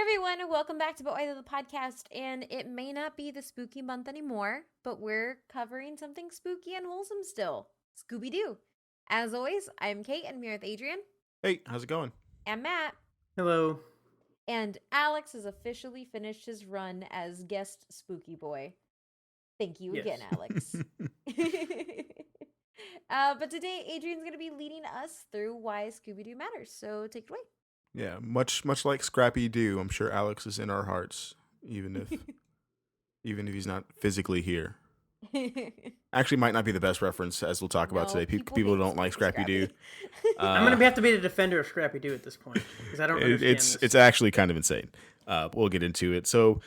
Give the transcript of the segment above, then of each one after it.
everyone, and welcome back to But Why the Podcast. And it may not be the spooky month anymore, but we're covering something spooky and wholesome still. Scooby-Doo. As always, I'm Kate, and I'm here with Adrian Hey, how's it going? and Matt. Hello. And Alex has officially finished his run as guest spooky boy. Thank you again, Yes. Alex. But today, Adrian's going to be leading us through why Scooby-Doo matters. So take it away. Yeah, much like Scrappy Doo, I'm sure Alex is in our hearts, even if he's not physically here. Actually, might not be the best reference, as we'll talk about No, today. people People hate don't like Scrappy Doo. I'm going to have to be the defender of Scrappy Doo at this point because I don't understand this. It's actually kind of insane. We'll get into it. So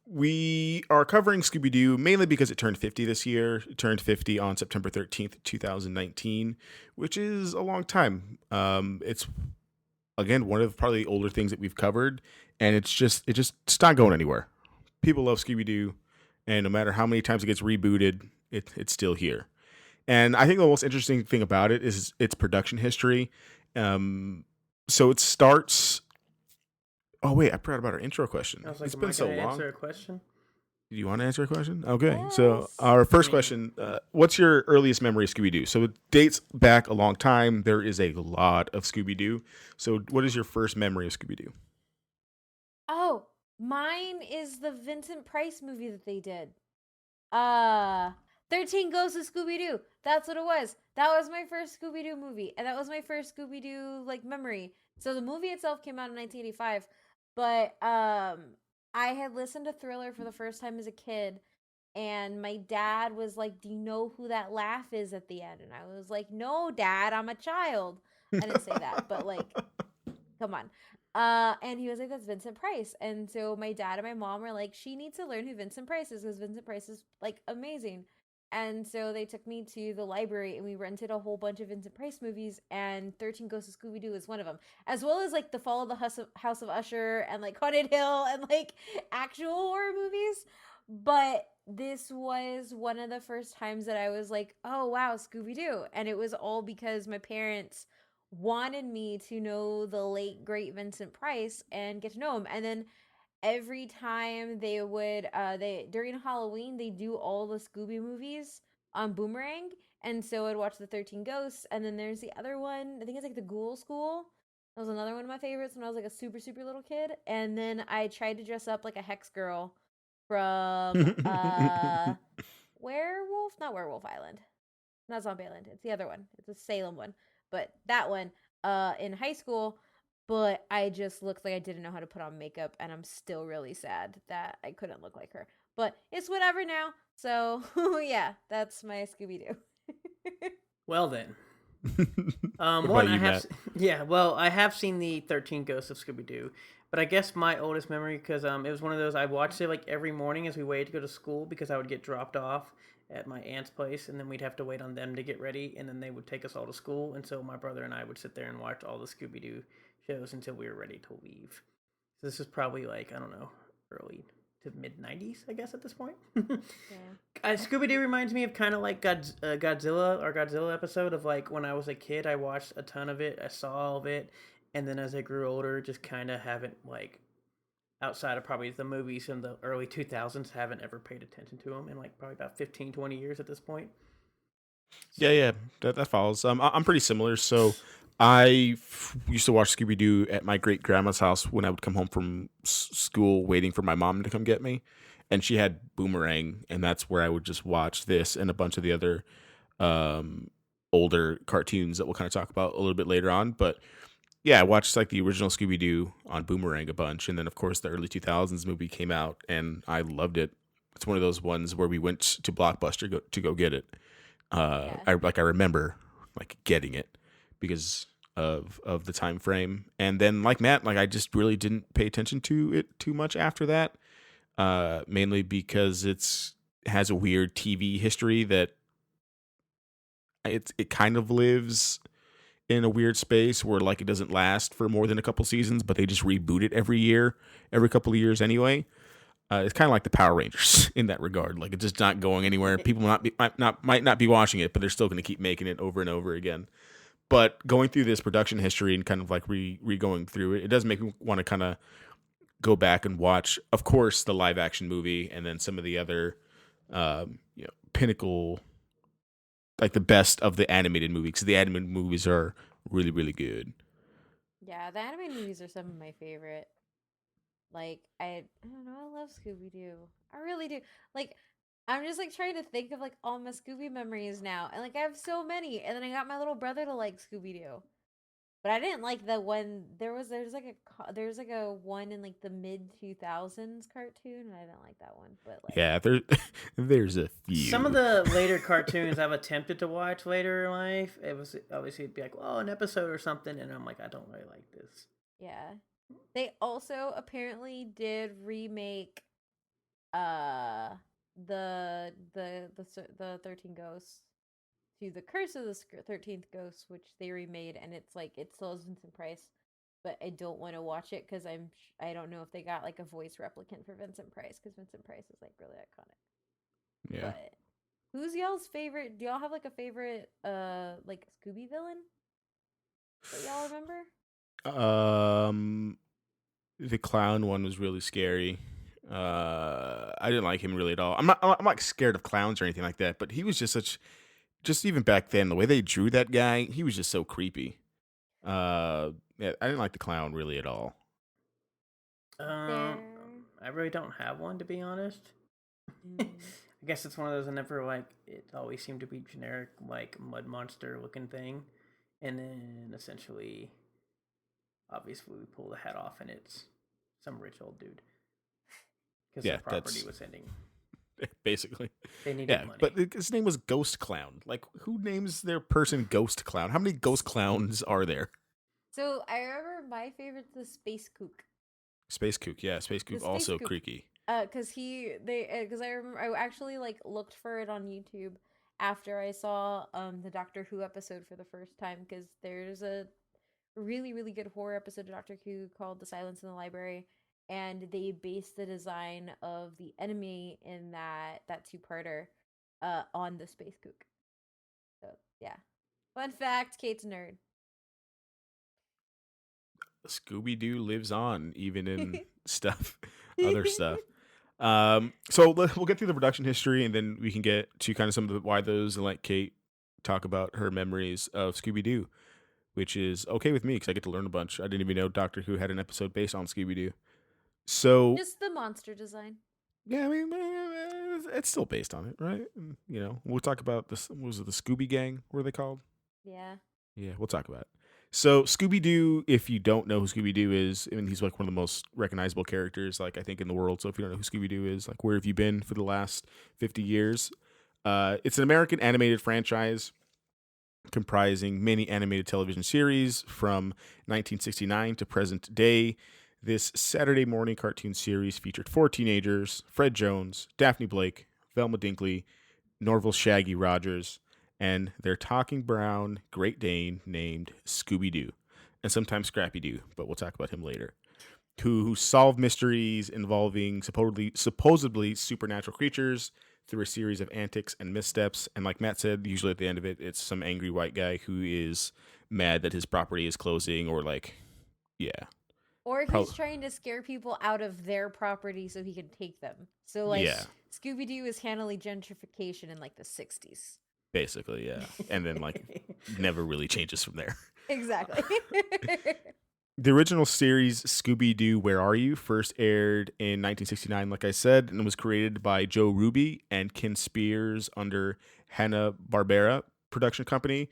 we are covering Scooby-Doo mainly because it turned 50 this year. It turned 50 on September 13th, 2019, which is a long time. It's again one of probably the older things that we've covered, and it's not going anywhere. People love Scooby-Doo, and no matter how many times it gets rebooted, it's still here. And I think the most interesting thing about it is its production history. So it starts. Oh wait, I forgot about our intro question. I was like, It's am been I so going to long. answer a question? Do you want to answer a question? Okay. So Yes. our first I mean- question, what's your earliest memory of Scooby-Doo? So it dates back a long time. There is a lot of Scooby-Doo. So what is your first memory of Scooby-Doo? Oh, mine is the Vincent Price movie that they did. 13 Ghosts of Scooby-Doo. That's what it was. That was my first Scooby-Doo movie, and that was my first Scooby-Doo memory. So the movie itself came out in 1985, but I had listened to Thriller for the first time as a kid, and my dad was like, "Do you know who that laugh is at the end?" And I was like, "No, Dad, I'm a child." I didn't say that, but come on. And he was like, "That's Vincent Price." And so my dad and my mom were like, "She needs to learn who Vincent Price is because Vincent Price is amazing." And so they took me to the library and we rented a whole bunch of Vincent Price movies, and 13 Ghosts of Scooby Doo is one of them, as well as the Fall of the House of Usher and Haunted Hill and actual horror movies. But this was one of the first times that I was like, "Oh wow, Scooby Doo," and it was all because my parents wanted me to know the late great Vincent Price and get to know him. And then every time they would they during Halloween they do all the Scooby movies on Boomerang, and so I'd watch the 13 Ghosts, and then there's the other one, I think it's the Ghoul School. That was another one of my favorites when I was a super little kid. And then I tried to dress up like a hex girl from Werewolf, not Werewolf Island, not Zombie Island. It's the other one. It's a Salem one. But that one, in high school. But I just looked like I didn't know how to put on makeup, and I'm still really sad that I couldn't look like her. But it's whatever now. So yeah, that's my Scooby Doo. Well then. What One, about you, Matt? I have seen the 13 Ghosts of Scooby-Doo, but I guess my oldest memory, because it was one of those, I watched it every morning as we waited to go to school because I would get dropped off at my aunt's place, and then we'd have to wait on them to get ready, and then they would take us all to school, and so my brother and I would sit there and watch all the Scooby-Doo shows until we were ready to leave. So this is probably I don't know, early to mid 90s, I guess, at this point. Yeah. Scooby-Doo reminds me of kind of Godzilla, our Godzilla episode of when I was a kid, I watched a ton of it, I saw all of it, and then as I grew older, just kind of haven't outside of probably the movies in the early 2000s, haven't ever paid attention to them in probably about 15, 20 years at this point. Yeah, that follows. I'm pretty similar. So used to watch Scooby-Doo at my great grandma's house when I would come home from school, waiting for my mom to come get me, and she had Boomerang, and that's where I would just watch this and a bunch of the other older cartoons that we'll kind of talk about a little bit later on. But yeah, I watched the original Scooby-Doo on Boomerang a bunch, and then of course the early 2000s movie came out, and I loved it. It's one of those ones where we went to Blockbuster to go get it. Yeah. I remember getting it because of the time frame, and then Matt, I just really didn't pay attention to it too much after that, mainly because it has a weird TV history that it kind of lives in a weird space where it doesn't last for more than a couple seasons, but they just reboot it every couple of years anyway. It's kind of like the Power Rangers in that regard. It's just not going anywhere. People might not be watching it, but they're still going to keep making it over and over again. But going through this production history and kind of re-going through it, it does make me want to kind of go back and watch, of course, the live action movie, and then some of the other, pinnacle, like the best of the animated movies. Because the animated movies are really, really good. Yeah, the animated movies are some of my favorite. Like I don't know, I love Scooby Doo. I really do. Like I'm just like trying to think of like all my Scooby memories now, and like I have so many. And then I got my little brother to like Scooby Doo, but I didn't like the one. There's like a one in like the mid 2000s cartoon, and I didn't like that one. But like Yeah, there's a Some of few. the later cartoons I've attempted to watch later in life, it was obviously it'd be like, oh, an episode or something, and I'm like, I don't really like this. yeah, they also apparently did remake uh the 13 Ghosts to the Curse of the 13th Ghost, which they remade, and it's like it still has Vincent Price, but I don't want to watch it because I don't know if they got like a voice replicant for Vincent Price because Vincent Price is like really iconic. Yeah. But who's y'all's favorite? Do y'all have like a favorite like Scooby villain that y'all remember? Um, the clown one was really scary. I didn't like him really at all. I'm not scared of clowns or anything like that, but he was just even back then, the way they drew that guy, he was just so creepy. Yeah, I didn't like the clown really at all. Um, There. I really don't have one to be honest. I Mm. guess it's one of those I never like. It always seemed to be generic, like mud monster looking thing, and then essentially, obviously, we pull the hat off, and it's some rich old dude because their Yeah, property that's was ending. basically. They needed Yeah, but money. his name was Ghost Clown. Like, who names their person Ghost Clown? How many Ghost Clowns are there? So I remember my favorite's the Space Kook. Space Kook, yeah, Space The Kook Space also Kook. creaky. Cause cause I remember I actually like looked for it on YouTube after I saw the Doctor Who episode for the first time. Cause there's a really good horror episode of Doctor Who called The Silence in the Library, and they based the design of the enemy in that two-parter on the Space Kook. So yeah, fun fact: Kate's a nerd. Scooby Doo lives on, even in stuff, other stuff. So we'll get through the production history, and then we can get to kind of some of the why those, and let Kate talk about her memories of Scooby Doo, which is okay with me because I get to learn a bunch. I didn't even know Doctor Who had an episode based on Scooby Doo. So Just the monster design. yeah, I mean, it's still based on it, right? And, we'll talk about this. What was it, the Scooby Gang? What are they called? Yeah. Yeah, we'll talk about it. So Scooby Doo, if you don't know who Scooby Doo is, I mean, he's like one of the most recognizable characters, like I think in the world. So if you don't know who Scooby Doo is, like where have you been for the last 50 years? It's an American animated franchise comprising many animated television series from 1969 to present day. This Saturday morning cartoon series featured four teenagers: Fred Jones, Daphne Blake, Velma Dinkley, Norval Shaggy Rogers, and their talking brown Great Dane named Scooby Doo, and sometimes Scrappy Doo, but we'll talk about him later. Who solve mysteries involving supposedly supernatural creatures through a series of antics and missteps. And like Matt said, usually at the end of it, it's some angry white guy who is mad that his property is closing, or like, yeah, Or he's probably, trying to scare people out of their property so he can take them. So like yeah, Scooby Doo is handling gentrification in like the 60s. basically, yeah, and then like never really changes from there. Exactly. The original series Scooby Doo Where Are You first aired in 1969, like I said, and was created by Joe Ruby and Ken Spears under Hanna-Barbera production company.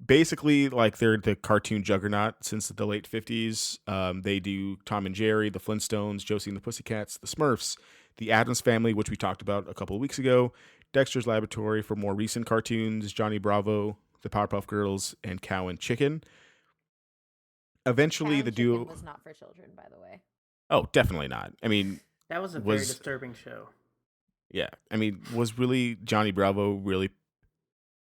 Basically, like they're the cartoon juggernaut since the late 50s. They do Tom and Jerry, the Flintstones, Josie and the Pussycats, the Smurfs, the Addams Family, which we talked about a couple of weeks ago, Dexter's Laboratory for more recent cartoons, Johnny Bravo, the Powerpuff Girls, and Cow and Chicken. Cow Eventually, and the Chicken duo. was not for children, by the way. Oh, definitely not. I mean, That was a very was disturbing show. yeah. I mean, was really Johnny Bravo really,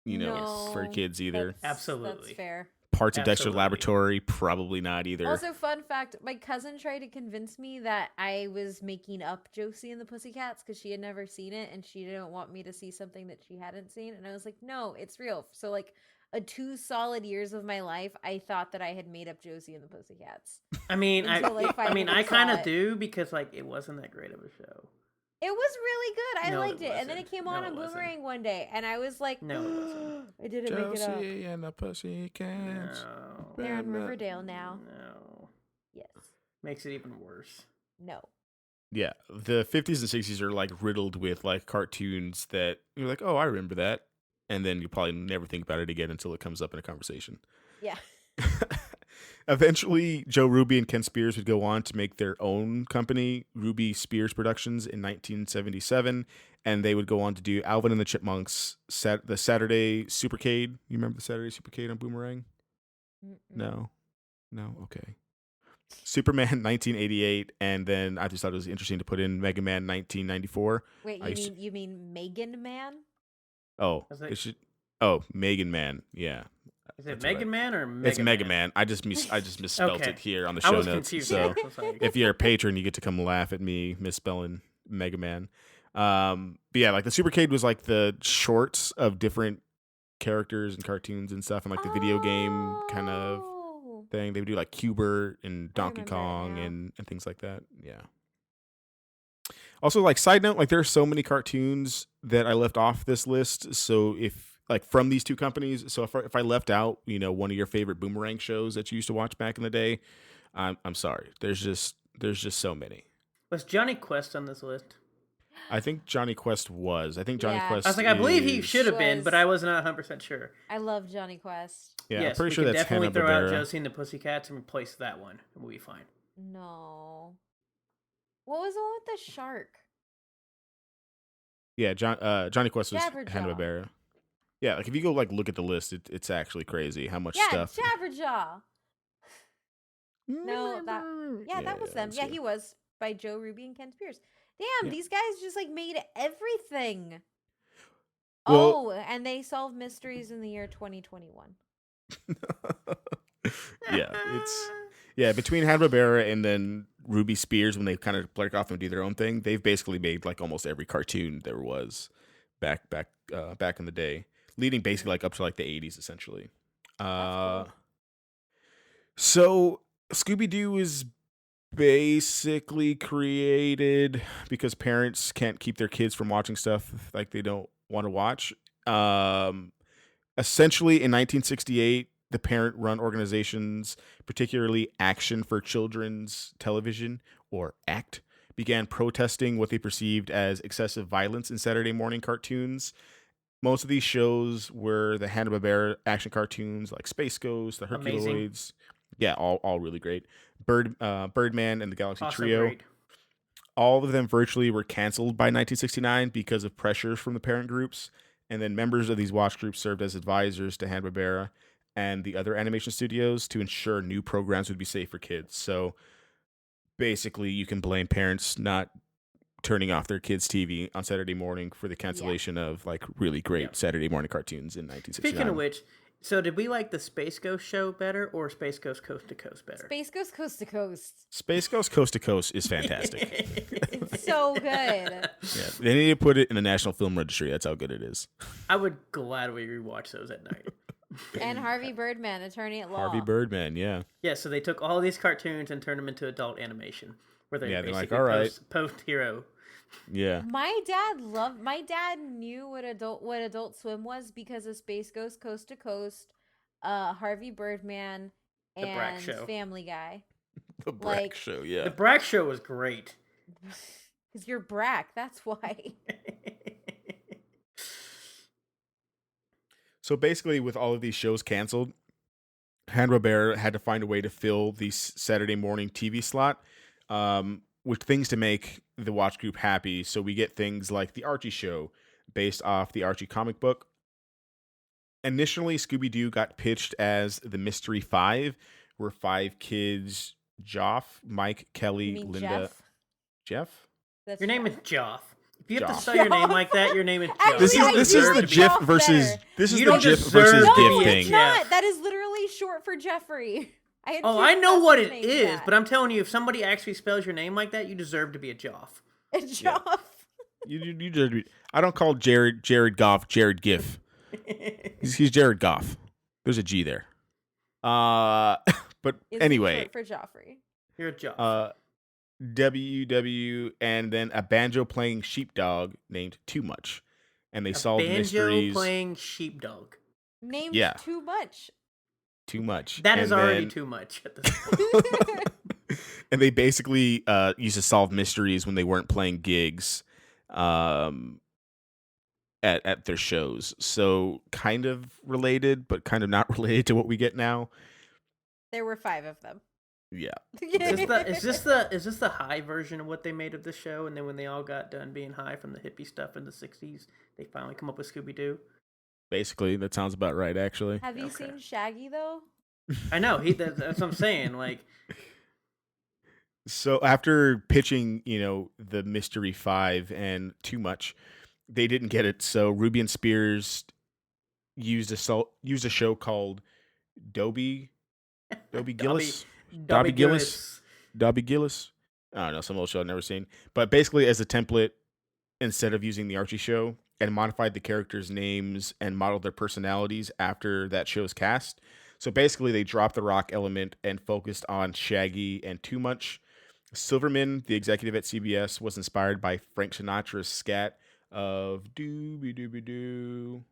Yes, for No, kids either? that's absolutely, fair. Parts of Dexter's absolutely. Laboratory, probably not either. Also, fun fact: my cousin tried to convince me that I was making up Josie and the Pussycats because she had never seen it and she didn't want me to see something that she hadn't seen. And I was like, no, it's real. So like 2 solid years of my life, I thought that I had made up Josie and the Pussycats. I mean, Until I finally I saw kind of it. do because like it wasn't that great of a show. It was really good. I No, liked it it. And then it wasn't. came No, on it on wasn't. Boomerang one day, and I was like, No, it wasn't. I didn't make it up. Josie and the Pussycats. No, They're in Riverdale now. no, Yes. makes it even worse. No. Yeah, the 50s and 60s are like riddled with like cartoons that you're like, oh, I remember that. And then you probably never think about it again until it comes up in a conversation. Yeah. Eventually, Joe Ruby and Ken Spears would go on to make their own company, Ruby Spears Productions, in 1977. And they would go on to do Alvin and the Chipmunks, the Saturday Supercade. You remember the Saturday Supercade on Boomerang? Mm-mm. No? Okay. Superman 1988, and then I just thought it was interesting to put in Mega Man 1994. Wait, you mean Megan Man? Oh, Is it- it should. Megan Man. Yeah, Is it That's Mega right. Man or Mega it's Mega Man. I just misspelled Okay. it here on the I show was notes. confused. So I'm sorry. if you're a patron, you get to come laugh at me misspelling Mega Man. But yeah, like the Supercade was like the shorts of different characters and cartoons and stuff, and like the video game kind of Oh. thing. They would do like Cubert and Donkey remember it Kong now. and things like that. Yeah. Also, like side note, like there are so many cartoons that I left off this list. So if like from these two companies, so if I left out, one of your favorite Boomerang shows that you used to watch back in the day, I'm sorry. There's just so many. Was Johnny Quest on this list? I think Johnny Quest was. I think Johnny Yeah. Quest. I was like, I believe he is- should have been, Was- but I was not 100% sure. I love Johnny Quest. Yeah, Yes, I'm pretty we sure could that's definitely throw out Hanna-Barbera. Josie and the Pussycats and replace that one, and we'll be fine. No. What was the one with the shark? Yeah, Johnny Quest was Jabberjaw. Hanna-Barbera. Yeah, like if you go like look at the list, it's actually crazy how much Yeah, stuff. Jabberjaw. No, that was them. it's Yeah, he was by Joe Ruby and Ken Spears. Damn, Yeah. these guys just like made everything. Well- Oh, and they solved mysteries in the year 2021. Yeah, between Hanna-Barbera and then Ruby Spears, when they kind of break off and do their own thing, they've basically made like almost every cartoon there was back in the day, leading basically like up to like the 80s essentially. That's cool. So Scooby-Doo is basically created because parents can't keep their kids from watching stuff like they don't want to watch. Essentially in 1968, the parent-run organizations, particularly Action for Children's Television, or ACT, began protesting what they perceived as excessive violence in Saturday morning cartoons. Most of these shows were the Hanna-Barbera action cartoons like Space Ghost, the Amazing. Herculoids. Yeah, all really great. Birdman and the Galaxy Also Trio. great. All of them virtually were canceled by 1969 because of pressures from the parent groups. And then members of these watch groups served as advisors to Hanna-Barbera and the other animation studios to ensure new programs would be safe for kids. So basically, you can blame parents not turning off their kids' TV on Saturday morning for the cancellation of like really great Yeah. Saturday morning cartoons in 1969. Speaking of which, so did we like the Space Ghost show better or Space Ghost Coast to Coast better? Space Ghost Coast to Coast. Space Ghost Coast to Coast is fantastic. It's so good. Yeah, they need to put it in the National Film Registry. That's how good it is. I would gladly rewatch those at night. And Harvey Birdman, attorney at law. Harvey Birdman, yeah. Yeah, so they took all these cartoons and turned them into adult animation, where they're Yeah, they're like, basically all right. post hero. Yeah. My dad knew what Adult Swim was because of Space Ghost Coast to Coast, Harvey Birdman, The Brack and Show. Family Guy. The Brack Like- Show, yeah. The Brack Show was great. Because you're Brack, that's why. So basically, with all of these shows canceled, Hanna-Barbera had to find a way to fill the Saturday morning TV slot with things to make the watch group happy. So we get things like the Archie Show, based off the Archie comic book. Initially, Scooby-Doo got pitched as the Mystery Five, where 5 kids, Joff, Mike, Kelly, You mean Linda, Jeff? That's Your name is Jeff. Joff. If you have to Joff. spell your name like that, your name is Joff. Actually, This is I this do is the like GIF Joff versus better. this is You the don't GIF deserve versus to GIF be a thing. Jeff. Not. That is literally short for Jeffrey. Oh, I know what it is, but but I'm telling you, if somebody actually spells your name like that, you deserve to be a Joff. Joff. You deserve to be. I don't call Jared Goff Jared Giff. He's Jared Goff. There's a G there. But Is anyway, short for Joffrey. You're a Joff. WW, and then a banjo playing sheepdog named Too Much, and they solved banjo mysteries. playing sheepdog. Named Yeah. Too Much. Too Much. That is And already then- too much at this point. and they basically used to solve mysteries when they weren't playing gigs at their shows. So kind of related, but kind of not related to what we get now. There were 5 of them. Yeah. Is this the high version of what they made of the show? And then when they all got done being high from the hippie stuff in the 60s, they finally come up with Scooby-Doo? Basically, that sounds about right, actually. Have you seen Shaggy, though? I know. That's what I'm saying. Like, So after pitching, the Mystery 5 and Too Much, they didn't get it. So Ruby and Spears used a show called Dobby Gillis. Dobby Gillis. Dobby Gillis. I don't know, some old show I've never seen. But basically, as a template, instead of using the Archie show, and modified the characters' names and modeled their personalities after that show's cast. So basically, they dropped the rock element and focused on Shaggy and Too Much. Silverman, the executive at CBS, was inspired by Frank Sinatra's scat of "Dooby Dooby Doo"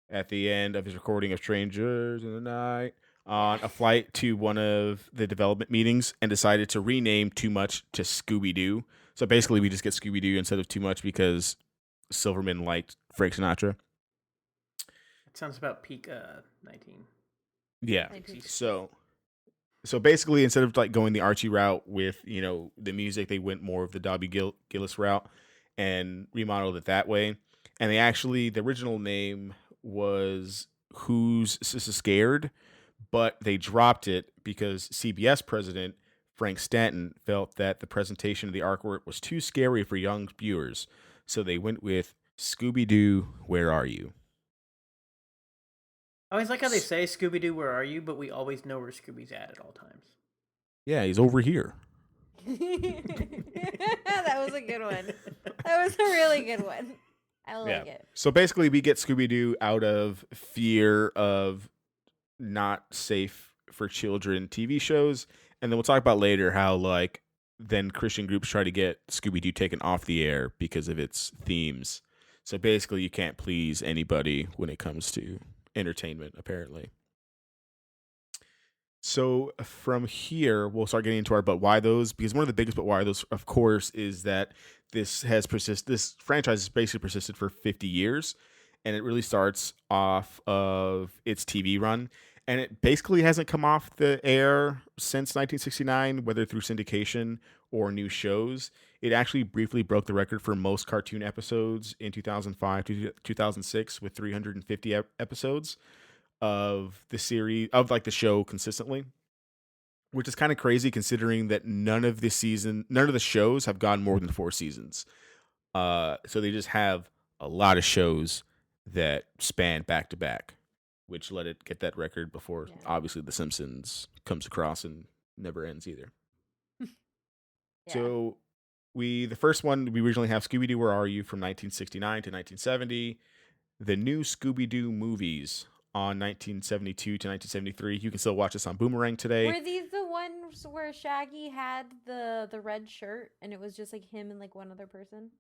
at the end of his recording of "Strangers in the Night" on a flight to one of the development meetings, and decided to rename Too Much to Scooby-Doo. So basically, we just get Scooby-Doo instead of Too Much because Silverman liked Frank Sinatra. it sounds about peak 19. Yeah. 1960s. So basically, instead of like going the Archie route with the music, they went more of the Dobby Gillis route and remodeled it that way. And the original name was Who's Scared, but they dropped it because CBS president Frank Stanton felt that the presentation of the artwork was too scary for young viewers. So they went with Scooby-Doo, Where Are You? I always like how they say Scooby-Doo, where are you? But we always know where Scooby's at all times. Yeah, he's over here. That was a good one. That was a really good one. I like it. So basically, we get Scooby-Doo out of fear of not safe for children TV shows. And then we'll talk about later how, then Christian groups try to get Scooby-Doo taken off the air because of its themes. So basically, you can't please anybody when it comes to entertainment, apparently. So from here, we'll start getting into our but why those, because one of the biggest but why those, of course, is that this franchise has basically persisted for 50 years, and it really starts off of its TV run, and it basically hasn't come off the air since 1969, whether through syndication or new shows. It actually briefly broke the record for most cartoon episodes in 2005 to 2006 with 350 episodes of the series, of the show consistently, which is kind of crazy considering that none of the shows have gone more than 4 seasons. So they just have a lot of shows that span back to back, which let it get that record before obviously The Simpsons comes across and never ends either. So the first one, we originally have Scooby-Doo, Where Are You? From 1969 to 1970. The new Scooby-Doo movies on 1972 to 1973. You can still watch this on Boomerang today. Were these the ones where Shaggy had the red shirt and it was just him and one other person?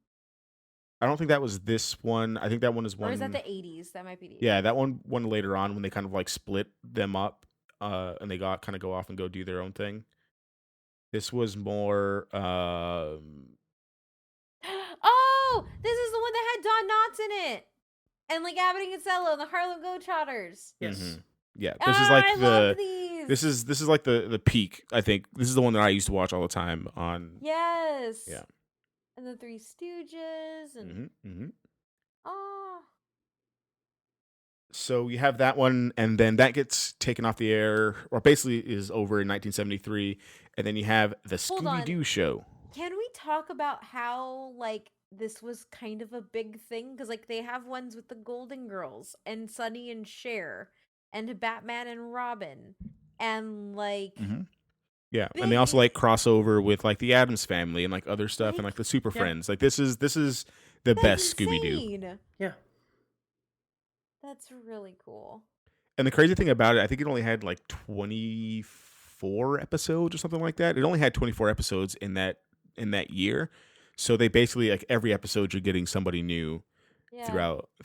I don't think that was this one. I think that one is one. Or is that the 80s? That might be the 80s. Yeah, that one later on when they kind of split them up and they kind of go off and go do their own thing. This was more Oh, this is the one that had Don Knotts in it. And Abbott and Costello and the Harlem Globetrotters. Yes. Mm-hmm. Yeah, this is I love these. This is the peak. I think this is the one that I used to watch all the time on. Yes. Yeah. And the Three Stooges and So you have that one, and then that gets taken off the air, or basically is over in 1973, and then you have the Scooby-Doo show. Can we talk about how this was kind of a big thing? Because they have ones with the Golden Girls and Sonny and Cher and Batman and Robin and Yeah, and they also crossover with the Addams Family and other stuff and the Super Friends. This is the best Scooby-Doo. Yeah. That's really cool. And the crazy thing about it, I think it only had like 24 episodes or something like that. It only had 24 episodes in that year. So they basically like every episode you're getting somebody new Yeah,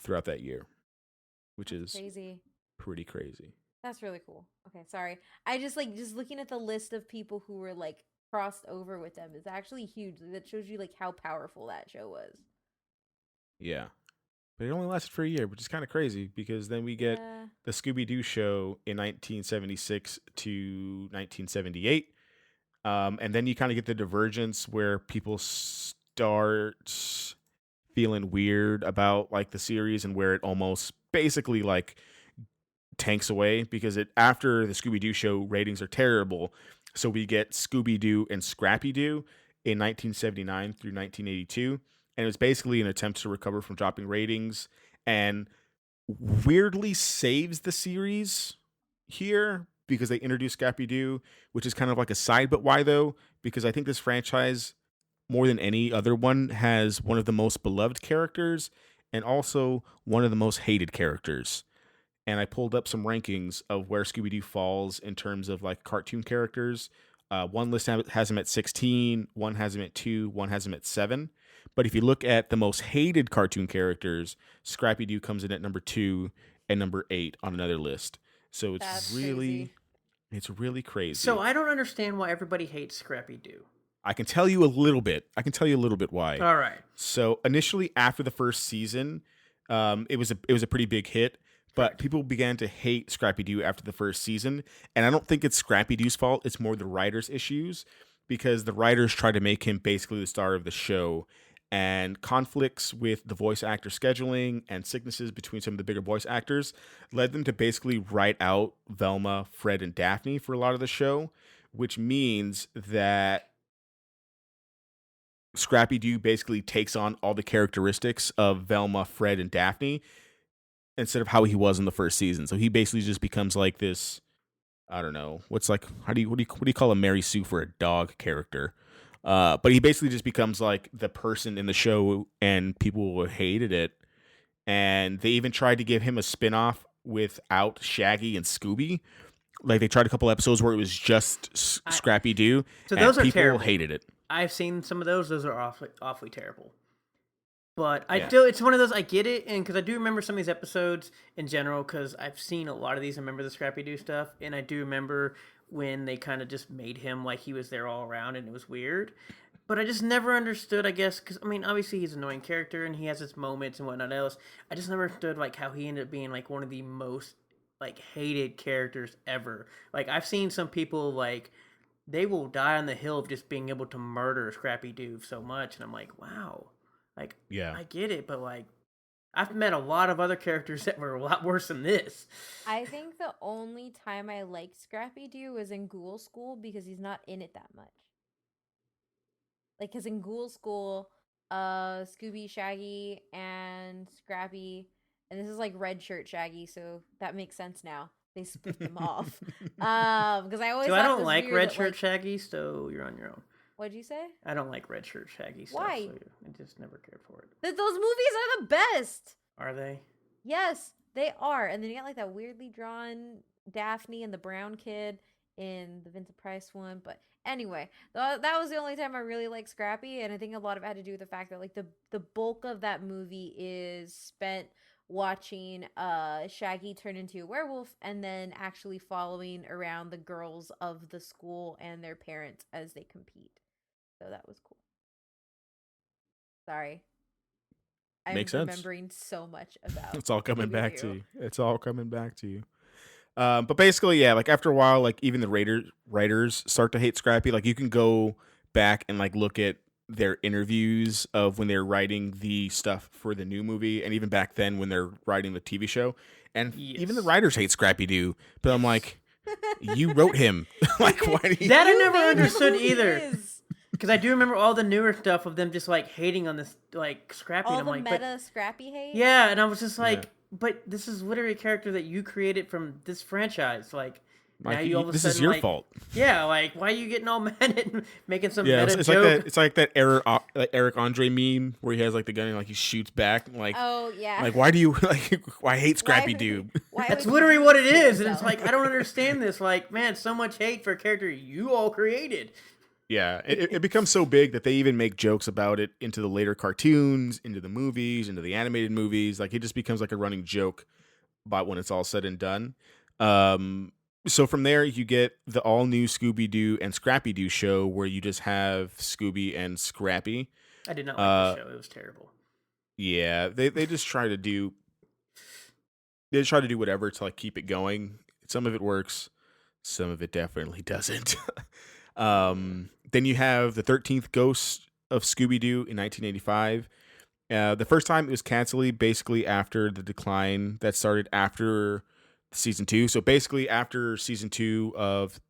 throughout that year, which that's is crazy. pretty crazy. That's really cool. Okay, sorry. I just like just looking at the list of people who were like crossed over with them is actually huge. That shows you like how powerful that show was. Yeah. But it only lasted for a year, which is kind of crazy because then we get Yeah. the Scooby-Doo show in 1976 to 1978. And then you kind of get the divergence where people start feeling weird about like the series and where it almost basically like tanks away because it after the Scooby-Doo show ratings are terrible. So we get Scooby-Doo and Scrappy-Doo in 1979 through 1982. And it was basically an attempt to recover from dropping ratings and weirdly saves the series here because they introduced Scrappy-Doo, which is kind of like a side. But why though? Because I think this franchise, more than any other one, has one of the most beloved characters and also one of the most hated characters. And I pulled up some rankings of where Scooby Doo falls in terms of like cartoon characters. One list has him at 16, one has him at 2, one has him at 7. But if you look at the most hated cartoon characters, Scrappy Doo comes in at number 2 and number 8 on another list. So That's crazy. it's really So crazy. I don't understand why everybody hates Scrappy Doo. I can tell you a little bit. I can tell you a little bit why. All right. So initially, after the first season, it was a pretty big hit. But Correct. people began to hate Scrappy Doo after the first season, and I don't think it's Scrappy Doo's fault. It's more the writers' issues because the writers tried to make him basically the star of the show, and conflicts with the voice actor scheduling and sicknesses between some of the bigger voice actors led them to basically write out Velma, Fred, and Daphne for a lot of the show, which means that Scrappy Doo basically takes on all the characteristics of Velma, Fred, and Daphne instead of how he was in the first season. So he basically just becomes like this. I don't know what's like. What do you call a Mary Sue for a dog character? But he basically just becomes like the person in the show, and people hated it. And they even tried to give him a spinoff without Shaggy and Scooby. Like they tried a couple episodes where it was just I, Scrappy Doo, so and those are people terrible. hated it. I've seen some of those. Those are awfully terrible. But I Yeah. do. It's one of those. I get it, and because I do remember some of these episodes in general, because I've seen a lot of these. I remember the Scrappy Doo stuff, and I do remember when they kind of just made him like he was there all around, and it was weird. But I just never understood. I guess because I mean, obviously he's an annoying character, and he has his moments and whatnot else. I just never understood like how he ended up being like one of the most like hated characters ever. Like I've seen some people like they will die on the hill of just being able to murder Scrappy Doo so much, and I'm like, wow. Like, Yeah. I get it, but like, I've met a lot of other characters that were a lot worse than this. I think the only time I liked Scrappy Doo was in Ghoul School because he's not in it that much. Like, because in Ghoul School, Scooby, Shaggy, and Scrappy, and this is like red shirt Shaggy, so that makes sense now. They split them off. Because I always So I thought it don't was like weird Red that Shirt like, Shaggy, so you're on your own. what'd you say? I don't like Red Shirt Shaggy stuff, Why? so I just never cared for it. Those movies are the best. Are they? Yes, they are. And then you got like that weirdly drawn Daphne and the brown kid in the Vincent Price one. But anyway, that was the only time I really liked Scrappy, and I think a lot of it had to do with the fact that like the bulk of that movie is spent watching Shaggy turn into a werewolf and then actually following around the girls of the school and their parents as they compete. So that was cool. Sorry. I'm Makes sense. remembering so much about It's all coming Scooby back to Doo. you. It's all coming back to you. But basically, yeah, like after a while, like even the writers start to hate Scrappy. Like you can go back and like look at their interviews of when they're writing the stuff for the new movie, and even back then when they're writing the TV show, and even the Yes. writers hate Scrappy Doo. But I'm like, you wrote him. Like, why do you? That I You never made him understood who he either. is. Because I do remember all the newer stuff of them just like hating on this like Scrappy. All And I'm the like, but meta Scrappy hate. yeah, and I was just Yeah. like, but this is literally a character that you created from this franchise. Like, Now Like you all of a this is sudden your like, fault. yeah, like why are you getting all mad and making some Yeah, meta it's like joke? that. It's like that Eric Andre meme where he has like the gun and like he shoots back. Oh yeah. Like why do you like? I hate Why Scrappy would Doo. why That's would you literally do what this it to is, and it's yourself? like I don't understand this. Like, man, so much hate for a character you all created. Yeah, it becomes so big that they even make jokes about it into the later cartoons, into the movies, into the animated movies. Like it just becomes like a running joke about when it's all said and done. Um, so from there, you get the all new Scooby Doo and Scrappy Doo show where you just have Scooby and Scrappy. I did not like the Uh, show. It was terrible. yeah, they just try to do whatever to like keep it going. Some of it works, some of it definitely doesn't. Then you have the 13th Ghost of Scooby Doo in 1985. The first time it was canceled basically after the decline that started after season 2. So basically after season 2 of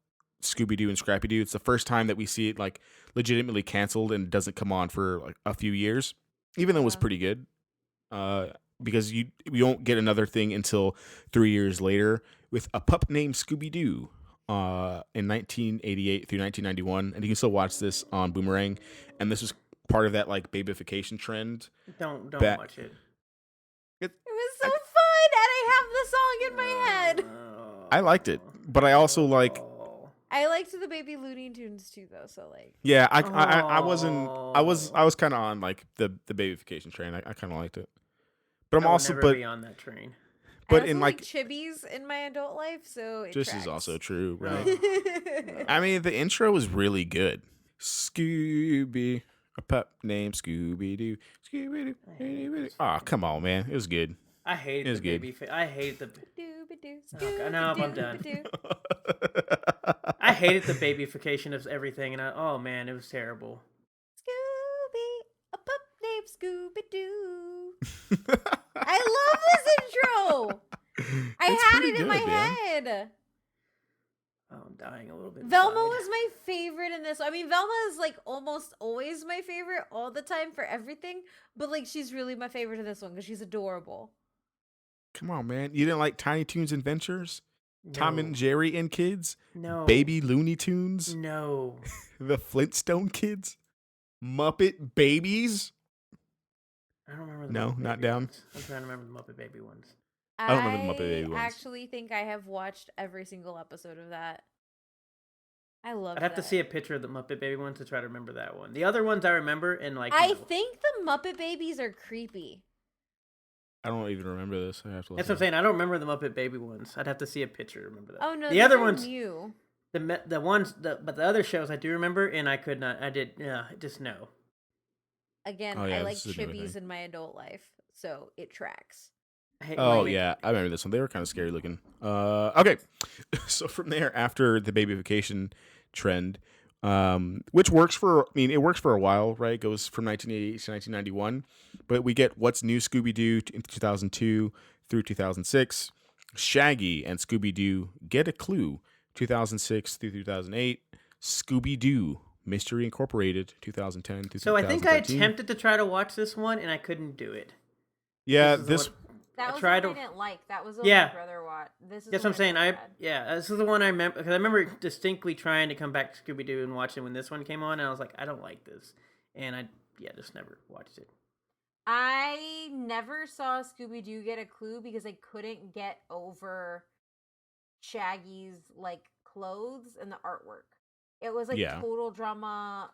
Scooby Doo and Scrappy Doo, it's the first time that we see it like legitimately canceled and doesn't come on for like a few years, even though it was Yeah. pretty good. Because you won't get another thing until 3 years later with a pup named Scooby Doo. In 1988 through 1991, and you can still watch this on Boomerang. And this was part of that like babification trend. Don't Back, watch it. it, It was so I, fun, and I have the song in my head. I liked it, but I also like. I liked the Baby Looney Tunes too, though. So like, Yeah, I wasn't. I was Oh. kind of on like the babification train. I kind of liked it, but I'm I will also never be on that train. I but also in like like Chibis in my adult life, so it this tracks. is also true, right? Oh. I mean, the intro was really good. Scooby, a pup named Scooby Doo. Scooby Doo. Oh, come on, man. It was good. I It hated was the good. baby. I hated the. Scooby-Doo, Okay, no, I'm done. Scooby-Doo. I hated the babyfication of everything, and oh man, it was terrible. Scooby, a pup named Scooby-Doo. I love this intro. I It's had pretty it in good, my man. head. Oh, I'm dying a little bit. Velma inside. was my favorite in this. I mean, Velma is like almost always my favorite all the time for everything, but like she's really my favorite in this one because she's adorable. Come on, man. You didn't like Tiny Toons Adventures? Tom and No. Jerry and Kids? No. Baby Looney Tunes? No. The Flintstone Kids? Muppet Babies? I don't remember the No, Muppet not Baby down. ones. I'm trying to remember the Muppet Baby ones. I don't remember the Muppet Baby ones. actually think I have watched every single episode of that. I love I'd have to that. see a picture of the Muppet Baby ones to try to remember that one. The other ones I remember and like. I think the Muppet Babies are creepy. I don't even remember this. I have to. That's what I'm saying. I don't remember the Muppet Baby ones. I'd have to see a picture to remember that. Oh no, the these other are ones, new. the ones, but the other shows I do remember, and I could not. I did. Yeah, just no. Again, Oh, yeah, I like this is a newer Chibis thing. in my adult life, so it tracks. I hate Oh when they- yeah, I remember this one. They were kind of scary looking. Okay, so from there, after the babyfication trend, which works for, I mean, it works for a while, right? It goes from 1988 to 1991, but we get What's New Scooby-Doo in 2002 through 2006, Shaggy and Scooby-Doo Get a Clue 2006 through 2008, Scooby-Doo Mystery Incorporated 2010 through So I think I 2013. attempted to try to watch this one, and I couldn't do it. Yeah, This is the this one- That I was tried the one to- I didn't like. That was the Yeah. one my brother watched. This is That's the what I'm one saying. had. This is the one I remember because I remember distinctly trying to come back to Scooby Doo and watch it when this one came on, and I was like, I don't like this, and I just never watched it. I never saw Scooby-Doo Get a Clue because I couldn't get over Shaggy's like clothes and the artwork. It was like Yeah. total drama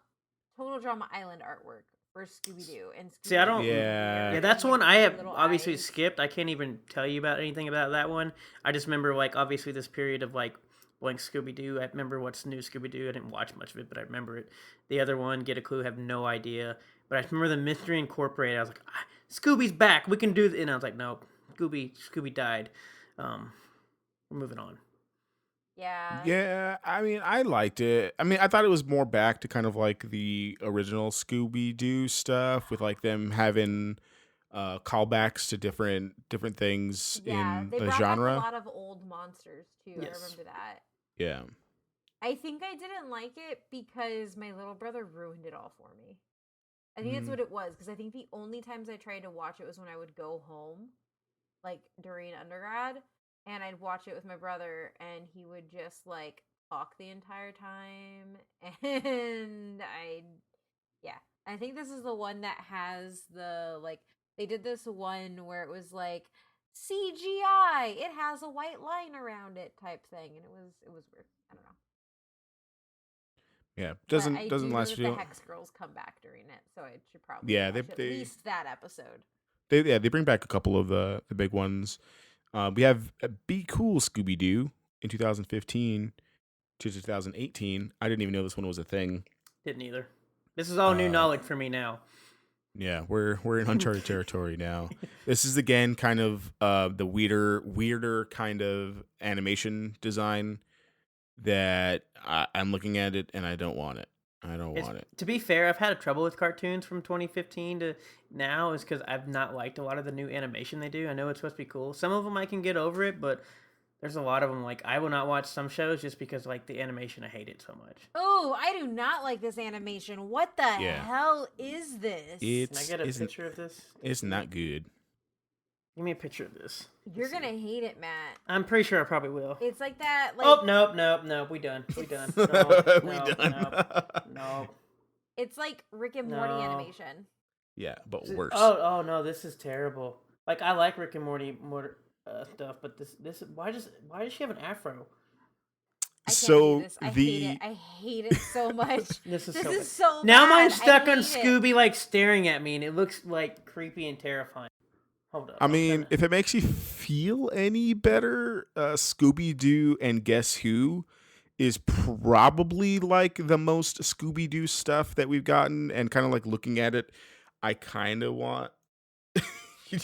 island artwork for Scooby-Doo and See, I don't- Yeah. Yeah, that's one I have Little obviously eyes. skipped. I can't even tell you about anything about that one. I just remember like obviously this period of like blank Scooby Doo. I remember what's new Scooby Doo. I didn't watch much of it, but I remember it. The other one, Get a Clue, have no idea. But I remember the Mystery Incorporated. I was like, Scooby's back. We can do this. And I was like, no, Scooby died. We're moving on. Yeah. Yeah, I mean, I liked it. I mean, I thought it was more back to kind of like the original Scooby-Doo stuff with like them having callbacks to different things Yeah, in they the brought genre. back a lot of old monsters too. Yes. I remember that. Yeah. I think I didn't like it because my little brother ruined it all for me. I think that's Mm. what it was because I think the only times I tried to watch it was when I would go home, like during undergrad, and I'd watch it with my brother, and he would just like talk the entire time, and yeah, I think this is the one that has the like they did this one where it was like CGI, it has a white line around it type thing, and it was weird. I don't know. Yeah, But doesn't I doesn't do know last that the you. Hex Girls come back during it, so I should probably Yeah, watch at least that episode. they bring back a couple of the big ones. We have Be Cool Scooby Doo in 2015 to 2018. I didn't even know this one was a thing. Didn't either. This is all new Uh, knowledge for me now. yeah, we're in uncharted territory now. This is again kind of the weirder kind of animation design that I'm looking at it and I don't want it. I don't It's want it. to be fair, I've had trouble with cartoons from 2015 to now is because I've not liked a lot of the new animation they do. I know it's supposed to be cool. Some of them I can get over it, but there's a lot of them like I will not watch some shows just because like the animation I hate it so much. Oh, I do not like this animation. What the Yeah, hell is this? Can I get a picture of this? it's not good. Give me a picture of this. You're gonna hate it, Matt. I'm pretty sure I probably will. It's like that. Like, Oh nope. We done. We done. No, We no, done. no. it's like Rick and Morty No. animation. Yeah, but worse. Oh no, this is terrible. Like I like Rick and Morty stuff, but this why does she have an afro? I can't So do this. I the hate it. I hate it so much. This is this so is bad. so Now bad. mine's stuck I on hate it. Scooby like staring at me, and it looks like creepy and terrifying. Hold up. I mean, if it makes you feel any better, Scooby Doo and Guess Who is probably like the most Scooby Doo stuff that we've gotten, and kind of like looking at it, I kind of want. I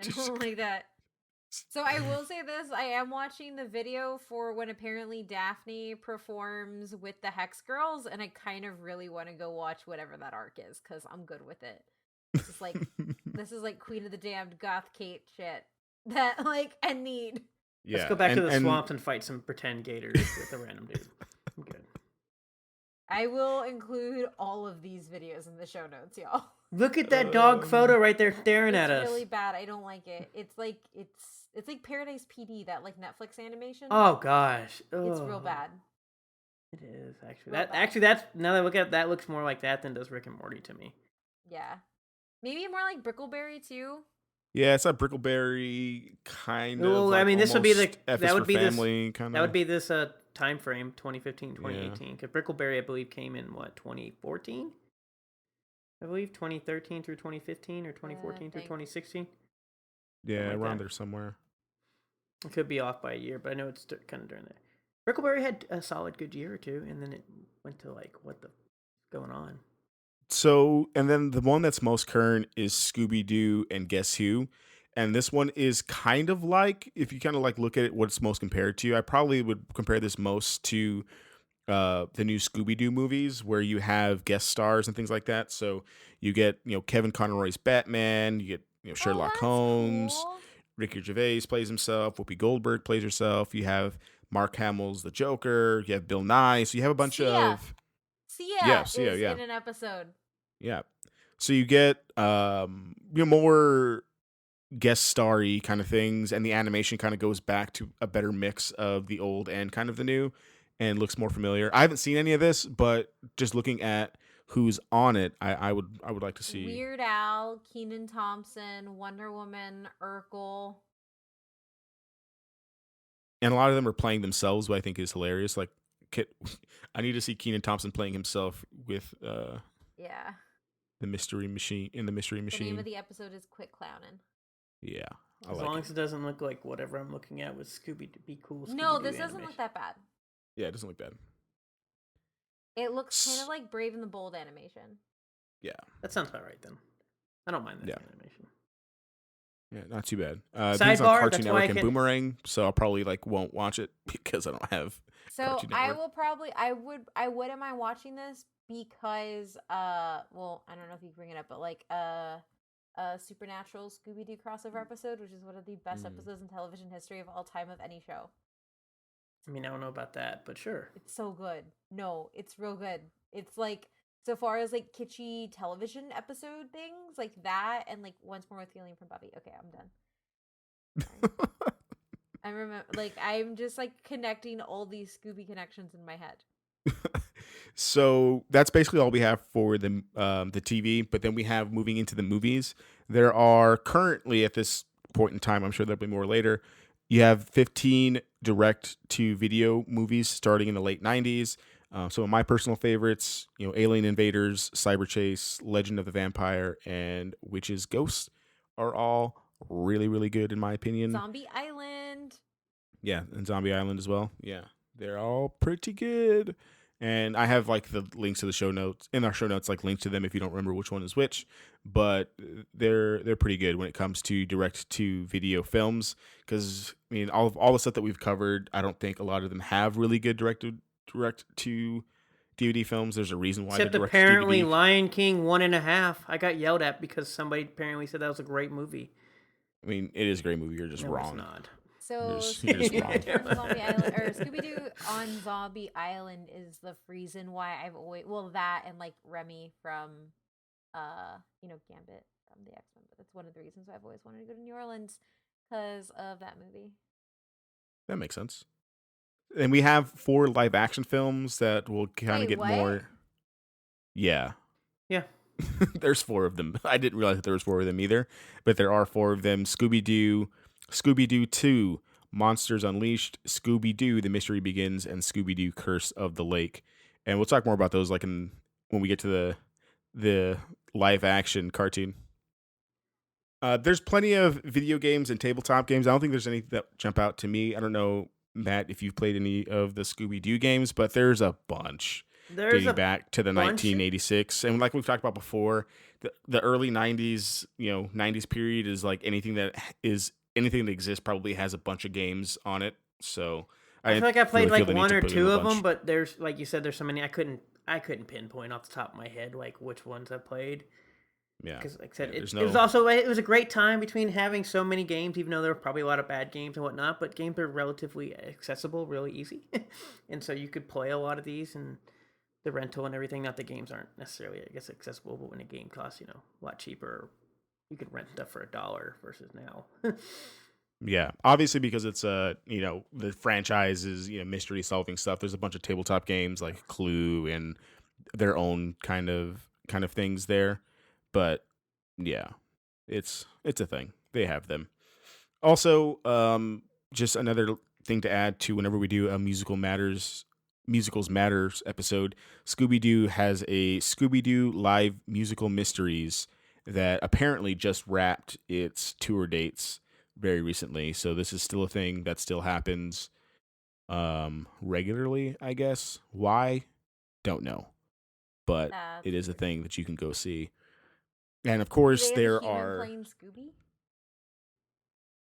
don't like that. So I will say this: I am watching the video for when apparently Daphne performs with the Hex Girls, and I kind of really want to go watch whatever that arc is because I'm good with it. This is like this is like Queen of the Damned Goth Kate shit that like I need. Yeah, Let's go back to the swamps and fight some pretend gators with a random dude. I'm good. I will include all of these videos in the show notes, y'all. Look at that dog photo right there staring at us. It's really bad. I don't like it. It's like Paradise PD, that like Netflix animation. Oh gosh, It's real bad. It is actually. Real bad. That's now that I look at it, that looks more like that than does Rick and Morty to me. Yeah. Maybe more like Brickleberry too. Yeah, it's a Brickleberry kind of. Well, Like I mean, this would be the F that is would for be family this kind of. that would be this time frame 2015 2018 because Brickleberry I believe came in what 2014. I believe 2013 through 2015 or 2014 through 2016. Yeah, like around that. there somewhere. It could be off by a year, but I know it's kind of during there. Brickleberry had a solid good year or two, and then it went to like what the going on. So, and then the one that's most current is Scooby Doo and Guess Who. And this one is kind of like, if you kind of like look at it, what it's most compared to, I probably would compare this most to the new Scooby Doo movies where you have guest stars and things like that. So you get, Kevin Conroy's Batman, you get, Sherlock Holmes, Cool. Ricky Gervais plays himself, Whoopi Goldberg plays herself. You have Mark Hamill's the Joker, you have Bill Nye. So you have a bunch of. Sia Sia, is yeah. in an episode. Yeah. So you get more guest starry kind of things, and the animation kind of goes back to a better mix of the old and kind of the new, and looks more familiar. I haven't seen any of this, but just looking at who's on it, I would like to see. Weird Al, Kenan Thompson, Wonder Woman, Urkel. And a lot of them are playing themselves, what I think is hilarious. Like, I need to see Kenan Thompson playing himself with Yeah. the Mystery Machine in the Mystery The Machine. name of the episode is Quit Clownin'. Yeah. I As like long it. as it doesn't look like whatever I'm looking at with Scooby to be cool. No, Scooby-Doo this doesn't animation. look that bad. Yeah, it doesn't look bad. It looks kind of like Brave and the Bold animation. Yeah. That sounds about right then. I don't mind that Yeah. animation. Yeah, not too bad. Sidebar, These on that's Cartoon why I Network and can- Boomerang, so I'll probably won't watch it because I don't have. So Cartoon I Network. will probably I wouldn't mind watching this because well, I don't know if you can bring it up, but like a Supernatural Scooby-Doo crossover episode, which is one of the best episodes in television history of all time of any show. I mean, I don't know about that, but sure. It's so good. No, it's real good. It's like so far as like kitschy television episode things like that, and like Once More with Feeling from Buffy. Okay, I'm done. I remember, like, I'm just like connecting all these Scooby connections in my head. So that's basically all we have for the TV. But then we have moving into the movies. There are currently at this point in time, I'm sure there'll be more later. You have 15 direct to video movies starting in the late 90s. Some of my personal favorites, Alien Invaders, Cyber Chase, Legend of the Vampire, and Witches Ghosts are all really, really good in my opinion. Zombie Island. Yeah, and Zombie Island as well. Yeah, they're all pretty good. And I have like the links to the show notes in our show notes, like links to them if you don't remember which one is which. But they're pretty good when it comes to direct to video films. Because I mean, all the stuff that we've covered, I don't think a lot of them have really good direct to DVD films. There's a reason why they're Except direct to apparently DVD. Lion King 1.5. I got yelled at because somebody apparently said that was a great movie. I mean, it is a great movie. You're just No, wrong. it's not. So You're just Scooby-Doo wrong. from Zombie Island, or Scooby-Doo on Zombie Island is the reason why I've always, well, that and like Remy from Gambit from the X-Men, but that's one of the reasons why I've always wanted to go to New Orleans because of that movie. That makes sense. And we have 4 live action films that will kind of Wait, get what? more. Yeah. Yeah. There's 4 of them. I didn't realize that there was 4 of them either, but there are 4 of them. Scooby-Doo, Scooby-Doo 2, Monsters Unleashed, Scooby-Doo, The Mystery Begins, and Scooby-Doo Curse of the Lake. And we'll talk more about those when we get to the live action cartoon. There's plenty of video games and tabletop games. I don't think there's any that jump out to me. I don't know, Matt, if you've played any of the Scooby-Doo games, but there's a bunch dating back to the 1986. And like we've talked about before, the early 90s, 90s period is like anything that exists probably has a bunch of games on it. So I feel like I played really like feel the need one to or put in two a of them, bunch. but there's, like you said, there's so many I couldn't pinpoint off the top of my head like which ones I played. Yeah, Because like I said, Yeah, it was also, it was a great time between having so many games, even though there were probably a lot of bad games and whatnot. But games are relatively accessible, really easy, and so you could play a lot of these and the rental and everything. Not the games aren't necessarily, I guess, accessible, but when a game costs a lot cheaper, you could rent stuff for $1 versus now. Yeah, obviously because it's the franchise is mystery solving stuff. There's a bunch of tabletop games like Clue and their own kind of things there, but yeah, it's a thing. They have them. Also, just another thing to add to whenever we do a musicals matters episode, Scooby-Doo has a Scooby-Doo live musical mysteries that apparently just wrapped its tour dates very recently. So this is still a thing that still happens regularly, I guess. Why? Don't know. But That's it is a weird. thing that you can go see. And of Do course they have a there human are playing Scooby?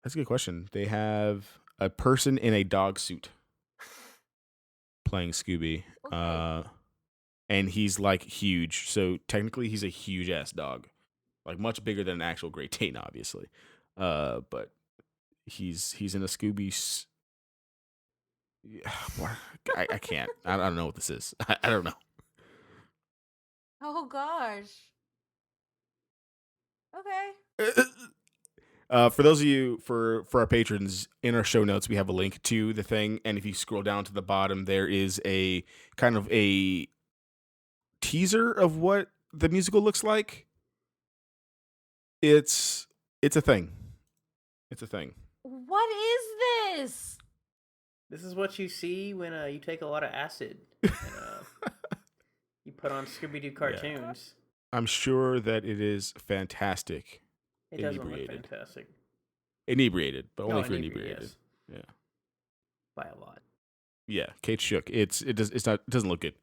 That's a good question. They have a person in a dog suit playing Scooby. Okay. And he's like huge. So technically he's a huge ass dog. Like much bigger than an actual Great Dane, obviously. But he's in a Scooby. I can't. I don't know what this is. I don't know. Oh gosh. Okay. For those of you for our patrons, in our show notes we have a link to the thing, and if you scroll down to the bottom, there is a kind of a teaser of what the musical looks like. It's a thing. It's a thing. What is this? This is what you see when you take a lot of acid and you put on Scooby-Doo cartoons. I'm sure that it is fantastic. It doesn't look Inebriated. fantastic. Inebriated, but only No, if you're inebriated, inebriated. yes. Yeah. By a lot. Yeah, Kate shook. It doesn't look good.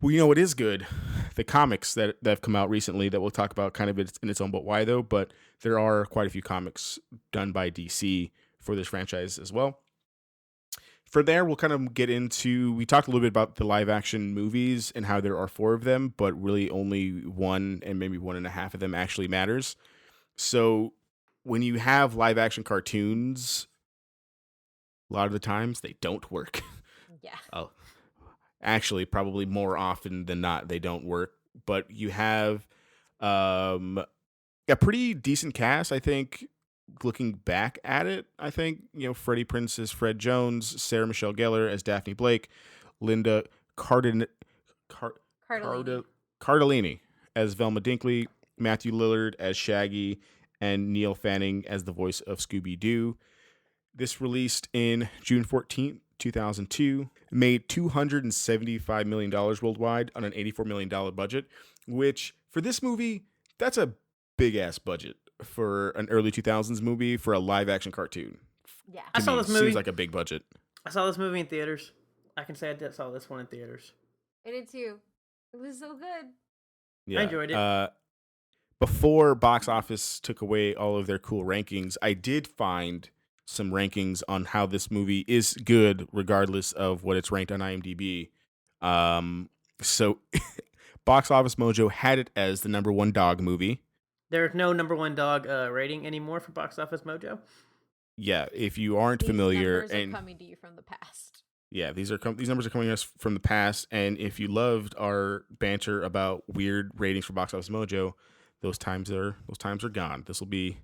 Well, what is good? The comics that have come out recently that we'll talk about kind of in its own, but why though? But there are quite a few comics done by DC for this franchise as well. For there, we'll kind of get into, we talked a little bit about the live action movies and how there are 4 of them, but really only 1 and maybe 1.5 of them actually matters. So when you have live action cartoons, a lot of the times they don't work. Yeah. Oh, actually, probably more often than not, they don't work. But you have a pretty decent cast, I think. looking back at it, I think, Freddie Prinze as Fred Jones, Sarah Michelle Gellar as Daphne Blake, Linda Cardin, Car, Cardellini. Cardellini as Velma Dinkley, Matthew Lillard as Shaggy, and Neil Fanning as the voice of Scooby-Doo. This released in June 14th, 2002, made $275 million worldwide on an $84 million budget, which for this movie, that's a big-ass budget for an early 2000s movie for a live-action cartoon. Yeah. I saw Me, this movie. seems like a big budget. I saw this movie in theaters. I can say I saw this one in theaters. I did too. It was so good. Yeah. I enjoyed it. Before Box Office took away all of their cool rankings, I did find some rankings on how this movie is good, regardless of what it's ranked on IMDb. So Box Office Mojo had it as the number one dog movie. There's no number one dog rating anymore for Box Office Mojo. Yeah, if you aren't These familiar, numbers and are coming to you from the past. yeah, these numbers are coming to us from the past. And if you loved our banter about weird ratings for Box Office Mojo, those times are gone. This will be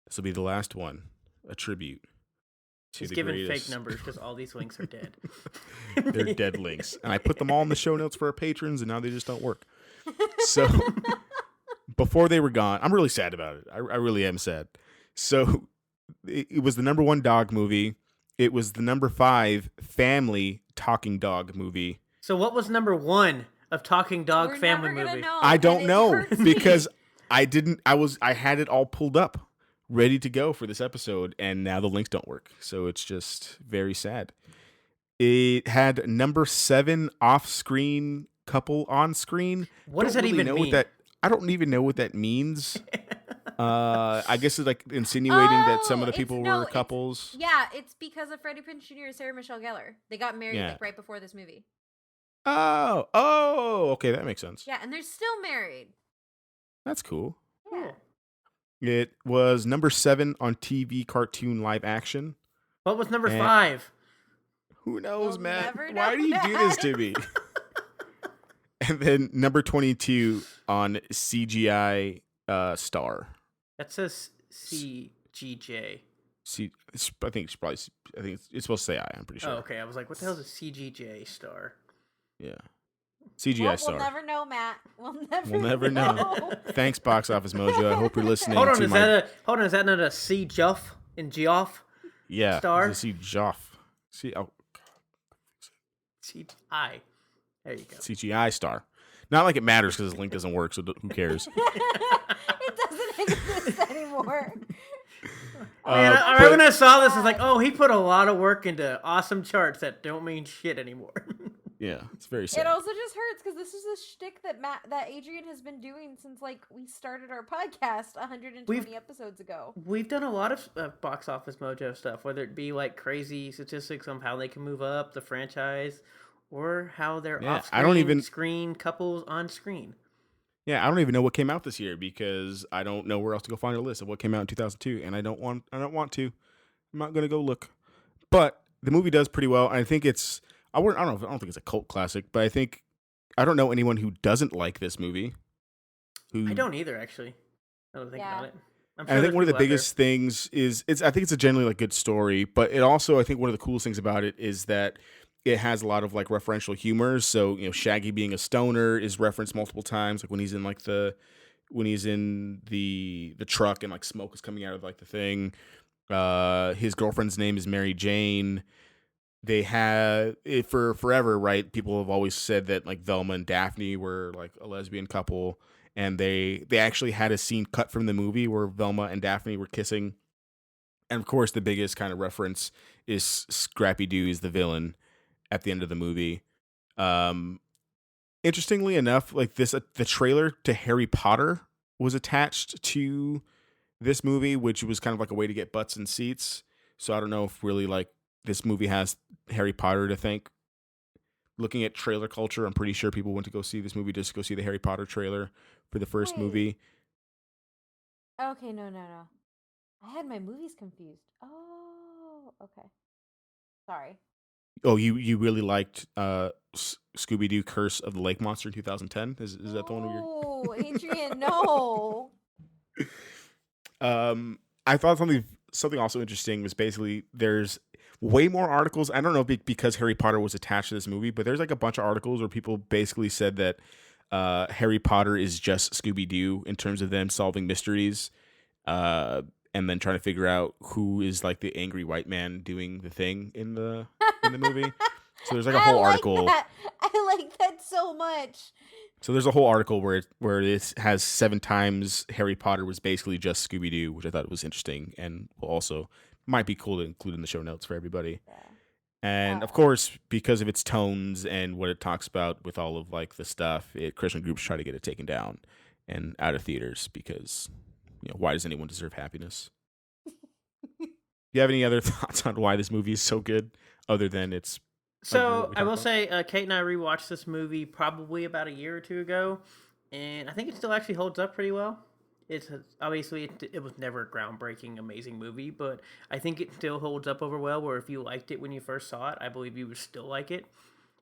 the last one, a tribute to He's the giving greatest. fake numbers because all these links are dead. They're dead links, and I put them all in the show notes for our patrons, and now they just don't work. So before they were gone, I'm really sad about it. I really am sad. So it was the number one dog movie. It was the number 5 family talking dog movie. So what was number 1 of talking dog We're family never gonna movie? know, I and don't it know hurts me. because I had it all pulled up, ready to go for this episode, and now the links don't work. So it's just very sad. It had number 7 off-screen couple on screen. What does that Don't really even know mean? what I don't even know what that means. I guess it's like insinuating that some of the people were couples. Yeah, it's because of Freddie Prinze Jr. and Sarah Michelle Gellar. They got married Yeah. like right before this movie. Oh, okay, that makes sense. Yeah, and they're still married. That's cool. Yeah. It was number 7 on TV cartoon live action. What was number And- 5? Who knows, We'll Matt? never Why know do you do this that. to me? And then number 22 on CGI Star. That says CGJ. I think it's supposed to say I. I'm pretty sure. Oh, okay. I was like, what the hell is a CGJ star? Yeah. CGI Well, Star. we'll never know, Matt. We'll never know. Thanks, Box Office Mojo. I hope you're listening. Hold on, to is that not a C Juff in Geoff? yeah, Star? it's a C Joff. CGI. There you go. CGI Star. Not like it matters because this link doesn't work, so who cares? It doesn't exist anymore. Man, but- when I saw this, I was like, oh, he put a lot of work into awesome charts that don't mean shit anymore. Yeah, it's very sad. It also just hurts because this is a shtick that Adrian has been doing since like we started our podcast 120 episodes ago. We've done a lot of Box Office Mojo stuff, whether it be like crazy statistics on how they can move up the franchise or how they're Yeah, off-screen screen couples on screen. Yeah, I don't even know what came out this year because I don't know where else to go find a list of what came out in 2002, and I don't want to. I'm not gonna go look. But the movie does pretty well. And I think it's. I don't think it's a cult classic, but I don't know anyone who doesn't like this movie. I don't either, actually. I don't think about it. I'm And I think one of the biggest things is I think it's a generally like good story, but it also I think one of the coolest things about it is that it has a lot of like referential humor. So Shaggy being a stoner is referenced multiple times, like when he's in the truck and like smoke is coming out of like the thing. His girlfriend's name is Mary Jane. They have it for forever, right? People have always said that like Velma and Daphne were like a lesbian couple, and they actually had a scene cut from the movie where Velma and Daphne were kissing. And of course, the biggest kind of reference is Scrappy-Doo is the villain at the end of the movie. Interestingly enough, like the trailer to Harry Potter was attached to this movie, which was kind of like a way to get butts in seats. So I don't know if really like this movie has Harry Potter to thank. Looking at trailer culture, I'm pretty sure people went to go see this movie just to go see the Harry Potter trailer for the first Wait. movie. Okay, no. I had my movies confused. Oh, okay. Sorry. Oh, you really liked Scooby-Doo Curse of the Lake Monster in 2010? Is that the one where you're... Oh, Adrian, no. I thought something also interesting was basically there's way more articles. I don't know because Harry Potter was attached to this movie, but there's like a bunch of articles where people basically said that Harry Potter is just Scooby Doo in terms of them solving mysteries, uh, and then trying to figure out who is like the angry white man doing the thing in the movie. So there's like a I whole like article. that. I like that so much. So there's a whole article where this has 7 times Harry Potter was basically just Scooby Doo, which I thought was interesting and will also might be cool to include in the show notes for everybody. Yeah. And of Uh, course, because of its tones and what it talks about with all of like the stuff, Christian groups try to get it taken down and out of theaters because why does anyone deserve happiness? Do you have any other thoughts on why this movie is so good, other than it's what So we I talked will about? say, Kate and I rewatched this movie probably about a year or two ago, and I think it still actually holds up pretty well. It's obviously it was never a groundbreaking, amazing movie, but I think it still holds up over well. Where if you liked it when you first saw it, I believe you would still like it.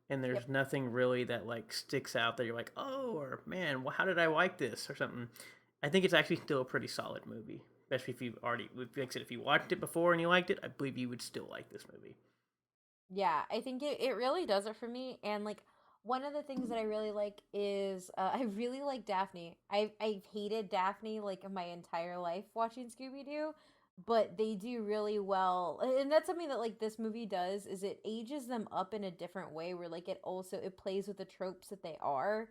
And yep. there's nothing really that like sticks out that you're like, oh, or man, how did I like this or something. I think it's actually still a pretty solid movie, especially if you've already, like I said, if you watched it before and you liked it, I believe you would still like this movie. Yeah, I think it really does it for me. And like one of the things that I really like is I really like Daphne. I've hated Daphne like my entire life watching Scooby Doo, but they do really well. And that's something that like this movie does is it ages them up in a different way where like it plays with the tropes that they are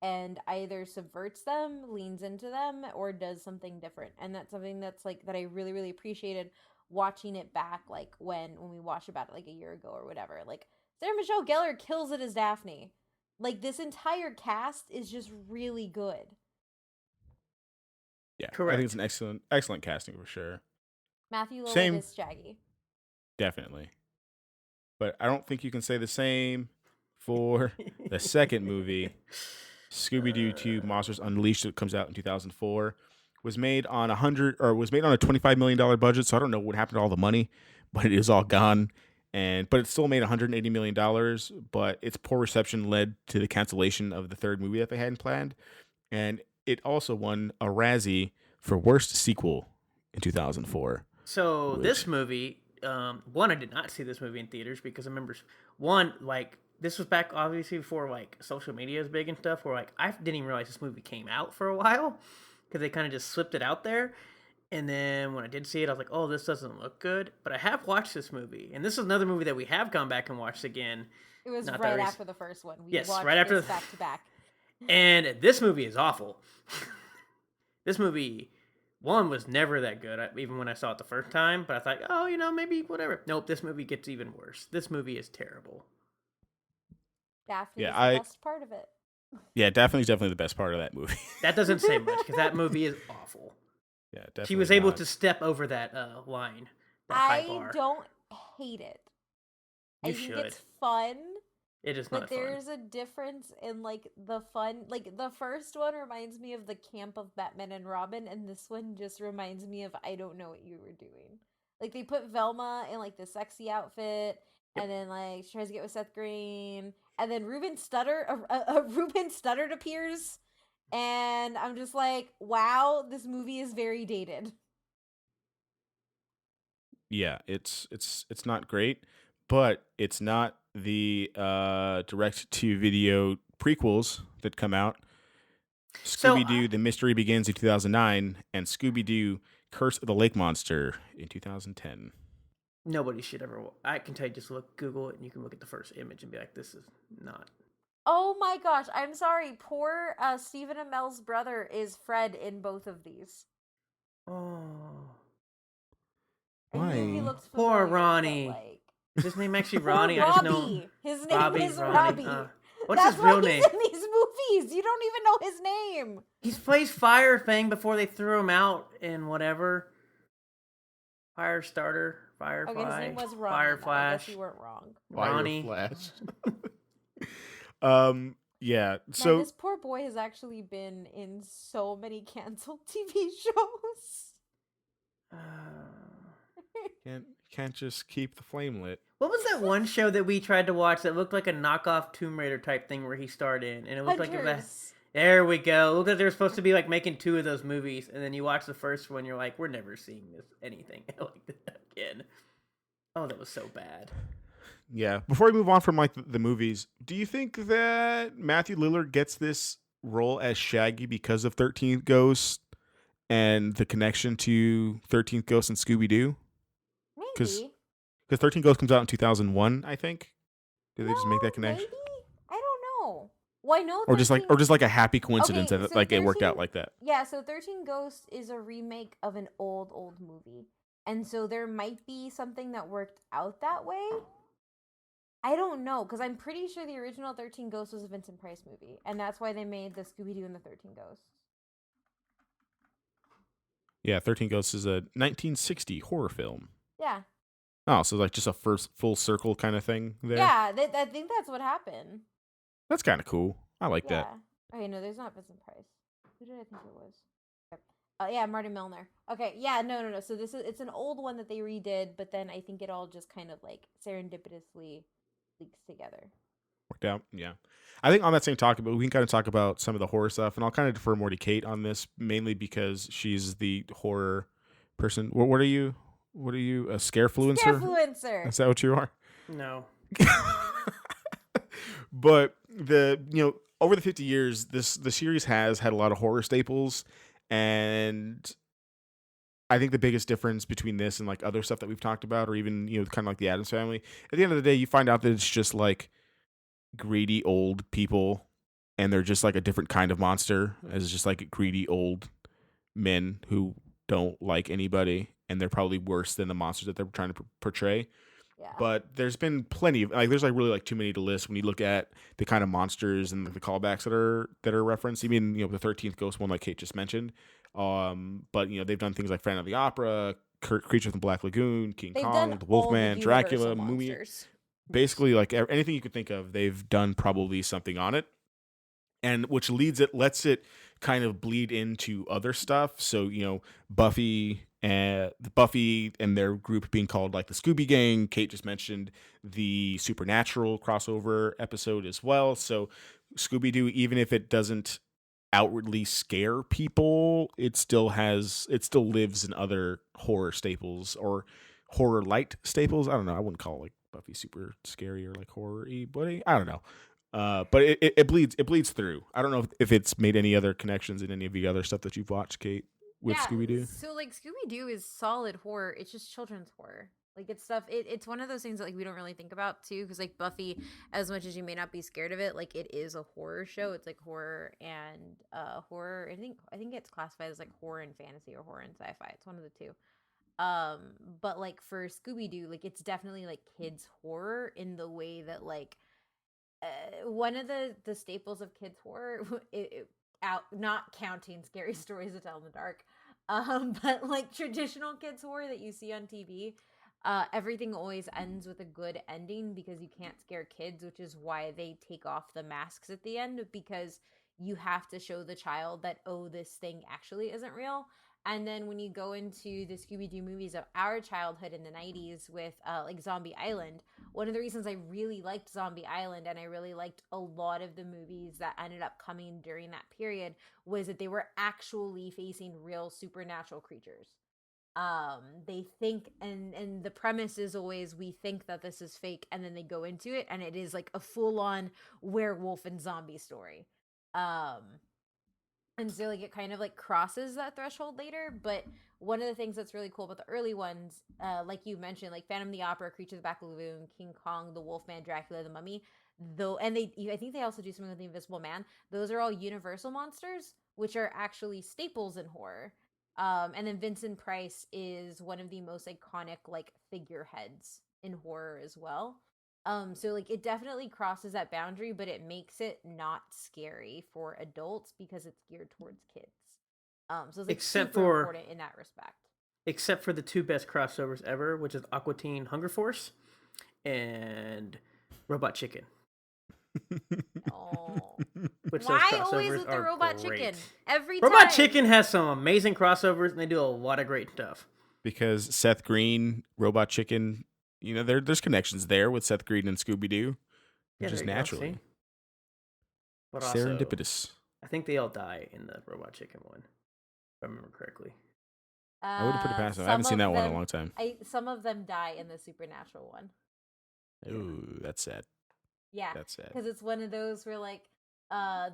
and either subverts them, leans into them, or does something different. And that's something that's like that I really, really appreciated watching it back like when we watched about it like a year ago or whatever. Like Sarah Michelle Gellar kills it as Daphne. Like this entire cast is just really good. Yeah, I think it's Correct. an excellent casting for sure. Matthew Lillard Same, is Shaggy. definitely. But I don't think you can say the same for the second movie, Scooby Doo 2 Monsters Unleashed, that comes out in 2004. Was made on a $25 million budget, so I don't know what happened to all the money, but it is all gone. But it still made $180 million. But its poor reception led to the cancellation of the third movie that they hadn't planned, and it also won a Razzie for worst sequel in 2004. So this Which movie, one, I did not see this movie in theaters because I remember one like this was back obviously before like social media is big and stuff. Where like I didn't even realize this movie came out for a while because they kind of just slipped it out there. And then when I did see it, I was like, oh, this doesn't look good. But I have watched this movie, and this is another movie that we have gone back and watched again. It was Not that right after the first one. We yes, right watched after. this back to back. And this movie is awful. This movie, one, was never that good, even when I saw it the first time. But I thought, oh, maybe whatever. Nope, this movie gets even worse. This movie is terrible. Daphne yeah, is the I best part of it. yeah, definitely the best part of that movie. That doesn't say much because that movie is awful. Yeah, She definitely was able not. to step over that line, that high I bar. don't hate it. You I think should. it's fun. It is But not fun. there's a difference in like the fun. Like the first one reminds me of the camp of Batman and Robin, and this one just reminds me of I don't know what you were doing. Like they put Velma in like the sexy outfit, Yep. and then like she tries to get with Seth Green, and then Ruben Studdard appears, and I'm just like, wow, this movie is very dated. Yeah, it's not great, but it's not the direct to video prequels that come out. So Scooby Doo: The Mystery Begins in 2009, and Scooby Doo: Curse of the Lake Monster in 2010. nobody should ever. I can tell you, just Google it, and you can look at the first image and be like, this is not. Oh my gosh, I'm sorry. Poor Stephen Amell's brother is Fred in both of these. Oh, I knew he Why? looked poor familiar, but Ronnie. like Is his name actually poor Ronnie? I just know Robbie. His name Robbie. is Ronnie. Robbie. What's That's his why real he's name? in these movies. You don't even know his name. He plays Fire Fang before they threw him out in whatever. Firestarter, Okay, his Firefly, name was Ronnie. Though. I guess Fireflash, you weren't wrong. Ronnie. Flash. Yeah. Man, So this poor boy has actually been in so many canceled TV shows. Uh, can't just keep the flame lit. what was that one show that we tried to watch that looked like a knockoff Tomb Raider type thing where he starred in, and it looked like it was a Hunters. There we go. Look like they were supposed to be like making 2 of those movies, and then you watch the first one, you're like, we're never seeing this anything like that again. Oh, that was so bad. Yeah. Before we move on from like the movies, do you think that Matthew Lillard gets this role as Shaggy because of 13th Ghost and the connection to 13th Ghost and Scooby Doo? Because Maybe. 13th Ghost comes out in 2001, I think. Did they No, just make that maybe. connection? I don't know. Well, I know Or just 13. like a happy coincidence Okay, that so like it worked 13. out like that. Yeah, so 13 Ghosts is a remake of an old movie. And so there might be something that worked out that way. I don't know, because I'm pretty sure the original 13 Ghosts was a Vincent Price movie. And that's why they made the Scooby Doo and the 13 Ghosts. Yeah, 13 Ghosts is a 1960 horror film. Yeah. Oh, so like just a first full circle kind of thing there. Yeah, I think that's what happened. That's kind of cool. I like Yeah. that. Okay, no, there's not Vincent Price. Who did I think it was? Yep. Yeah, Marty Milner. Okay, yeah, no. So it's an old one that they redid, but then I think it all just kind of like serendipitously leaks together. Worked out. Yeah. I think on that same topic, but we can kind of talk about some of the horror stuff, and I'll kind of defer more to Kate on this, mainly because she's the horror person. What are you? What are you? A scarefluencer? Scarefluencer. Is that what you are? No. But over the 50 years, the series has had a lot of horror staples, and I think the biggest difference between this and like other stuff that we've talked about, or even kind of like the Addams Family, at the end of the day, you find out that it's just like greedy old people, and they're just like a different kind of monster, as just like greedy old men who don't like anybody, and they're probably worse than the monsters that they're trying to portray. Yeah. But there's been plenty of there's like really like too many to list when you look at the kind of monsters and the callbacks that are referenced. Even the 13th Ghost one like Kate just mentioned. But they've done things like Phantom of the Opera, Creature from the Black Lagoon, King They've Kong, done the all Wolfman, the Dracula, Universal Mummy. monsters. Basically, like anything you could think of, they've done probably something on it, and which lets it kind of bleed into other stuff. So Buffy and their group being called like the Scooby Gang. Kate just mentioned the Supernatural crossover episode as well. So Scooby-Doo, even if it doesn't outwardly scare people, it still lives in other horror staples or horror light staples. I don't know. I wouldn't call like Buffy super scary or like horror-y, but I don't know. But it bleeds through. I don't know if it's made any other connections in any of the other stuff that you've watched, Kate, with Scooby-Doo. So like Scooby-Doo is solid horror. It's just children's horror. Like it's stuff. It's one of those things that like we don't really think about too, because like Buffy, as much as you may not be scared of it, like it is a horror show. It's like horror and horror. I think it's classified as like horror and fantasy or horror and sci-fi. It's one of the two. But like for Scooby-Doo, like it's definitely like kids horror in the way that like one of the staples of kids horror, out not counting Scary Stories to Tell in the Dark, but like traditional kids horror that you see on TV, everything always ends with a good ending because you can't scare kids, which is why they take off the masks at the end, because you have to show the child that, oh, this thing actually isn't real. And then when you go into the Scooby-Doo movies of our childhood in the 90s with like Zombie Island, one of the reasons I really liked Zombie Island and I really liked a lot of the movies that ended up coming during that period was that they were actually facing real supernatural creatures. They think, and the premise is always we think that this is fake, and then they go into it and it is like a full-on werewolf and zombie story. And so like it kind of like crosses that threshold later. But one of the things that's really cool about the early ones, like you mentioned, like Phantom of the Opera, Creature of the Black Lagoon, King Kong, the Wolfman, Dracula, the Mummy, though, and I think they also do something with the Invisible Man. Those are all Universal monsters, which are actually staples in horror. And then Vincent Price is one of the most iconic like figureheads in horror as well. So like it definitely crosses that boundary, but it makes it not scary for adults because it's geared towards kids. So it's like super important in that respect. Except for the 2 best crossovers ever, which is Aqua Teen Hunger Force and Robot Chicken. Oh. Which Why always with the Robot great. Chicken? Every time. Robot Chicken has some amazing crossovers, and they do a lot of great stuff. Because Seth Green, Robot Chicken, there's connections there with Seth Green and Scooby-Doo. Yeah, Just naturally. But Serendipitous. I think they all die in the Robot Chicken one, if I remember correctly. I wouldn't put it past them. I haven't seen that one in a long time. Some of them die in the Supernatural one. Ooh, that's sad. Yeah, That's sad. because it's one of those where like so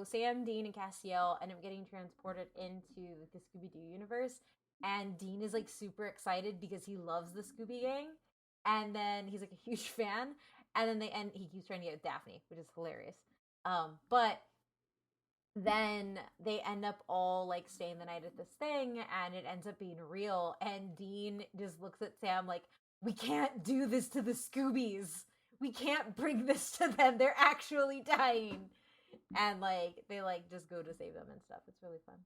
Sam, Dean, and Castiel end up getting transported into the Scooby-Doo universe, and Dean is like super excited because he loves the Scooby Gang, and then he's like a huge fan, and then he keeps trying to get with Daphne, which is hilarious. But then they end up all like staying the night at this thing, and it ends up being real, and Dean just looks at Sam like, we can't do this to the Scoobies, we can't bring this to them, they're actually dying. And like they like just go to save them and stuff. It's really fun.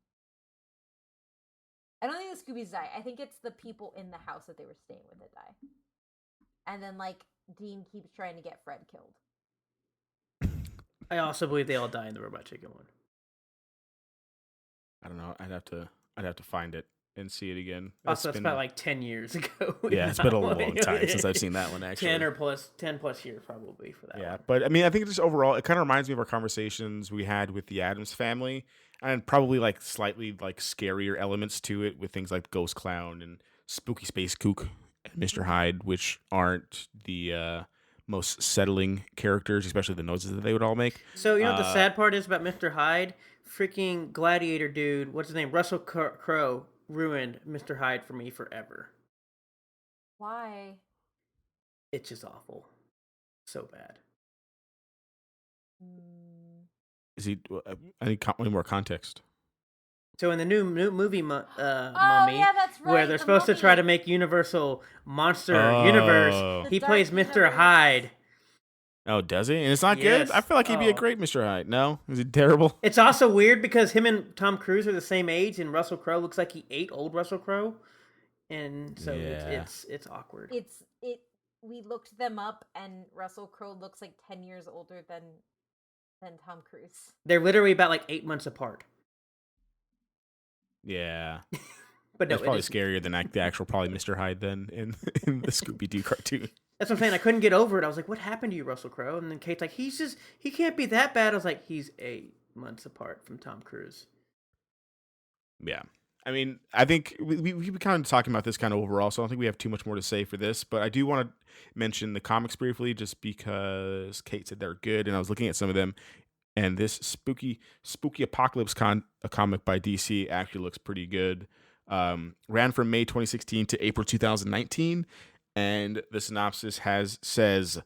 I don't think the Scoobies die. I think it's the people in the house that they were staying with that die. And then like Dean keeps trying to get Fred killed. I also believe they all die in the Robot Chicken one. I don't know. I'd have to find it and see it again. Also, that's about like 10 years ago. Yeah, it's been a long time since I've seen that one, actually. 10 plus years probably for that one. Yeah, but I mean, I think just overall, it kind of reminds me of our conversations we had with the Addams Family, and probably like slightly like scarier elements to it with things like Ghost Clown and Spooky Space Kook and Mr. Hyde, which aren't the most settling characters, especially the noises that they would all make. So, you know what the sad part is about Mr. Hyde? Freaking Gladiator dude, what's his name? Russell Crowe ruined Mr. Hyde for me forever. Why? It's just awful. So bad. Is he? I need more context. So in the new movie Mummy, yeah, that's right, where they're supposed to try to make Universal Monster Universe, he plays Mr. Universe. Hyde. Oh, does he? And it's not Yes. good? I feel like he'd be a great Mr. Hyde. No? Is he terrible? It's also weird because him and Tom Cruise are the same age, and Russell Crowe looks like he ate old Russell Crowe, and so it's awkward. We looked them up, and Russell Crowe looks like 10 years older than Tom Cruise. They're literally about like 8 months apart. Yeah. But no, that's probably scarier than the actual probably Mr. Hyde then in the Scooby-Doo cartoon. That's what I'm saying. I couldn't get over it. I was like, what happened to you, Russell Crowe? And then Kate's like, he can't be that bad. I was like, he's 8 months apart from Tom Cruise. Yeah. I mean, I think we've been kind of talking about this kind of overall, so I don't think we have too much more to say for this, but I do want to mention the comics briefly just because Kate said they're good, and I was looking at some of them, and this spooky apocalypse a comic by DC actually looks pretty good. Ran from May 2016 to April 2019, and the synopsis says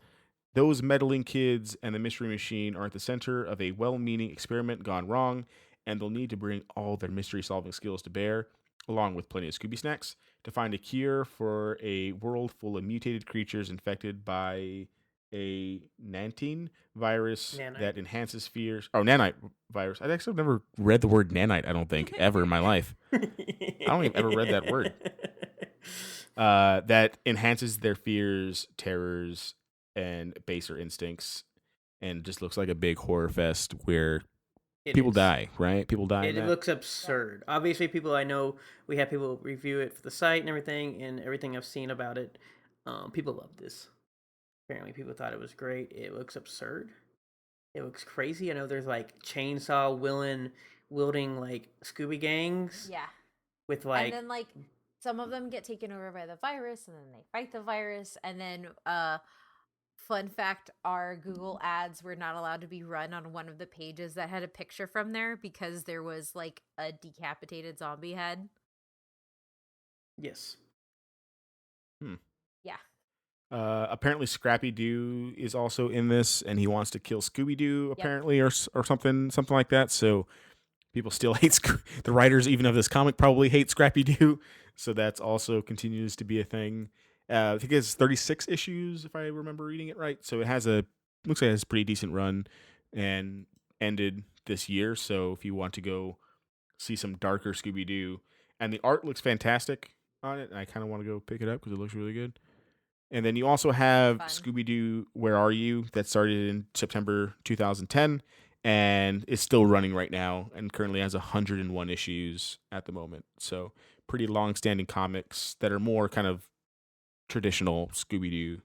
those meddling kids and the mystery machine are at the center of a well-meaning experiment gone wrong, and they'll need to bring all their mystery-solving skills to bear, along with plenty of Scooby snacks, to find a cure for a world full of mutated creatures infected by a nanite virus that enhances fears. Oh, nanite virus. I actually never read the word nanite, I don't think, ever in my life. I don't even ever read that word. That enhances their fears, terrors, and baser instincts, and just looks like a big horror fest where people die, right? People die. It looks absurd. Obviously, I know we have people review it for the site and everything I've seen about it. People love this. Apparently, people thought it was great. It looks absurd. It looks crazy. I know there's like chainsaw wielding like Scooby gangs. Yeah. With like, and then like some of them get taken over by the virus, and then they fight the virus, and then fun fact, our Google ads were not allowed to be run on one of the pages that had a picture from there because there was like a decapitated zombie head. Yes. Yeah. Apparently Scrappy-Doo is also in this, and he wants to kill Scooby-Doo apparently, or something like that. So people still hate the writers even of this comic probably hate Scrappy-Doo. So that's also continues to be a thing. I think it's 36 issues if I remember reading it right. So it looks like it has a pretty decent run and ended this year. So if you want to go see some darker Scooby-Doo, and the art looks fantastic on it, and I kind of want to go pick it up because it looks really good. And then you also have Scooby-Doo, Where Are You? That started in September 2010 and is still running right now and currently has 101 issues at the moment. So pretty long-standing comics that are more kind of traditional Scooby-Doo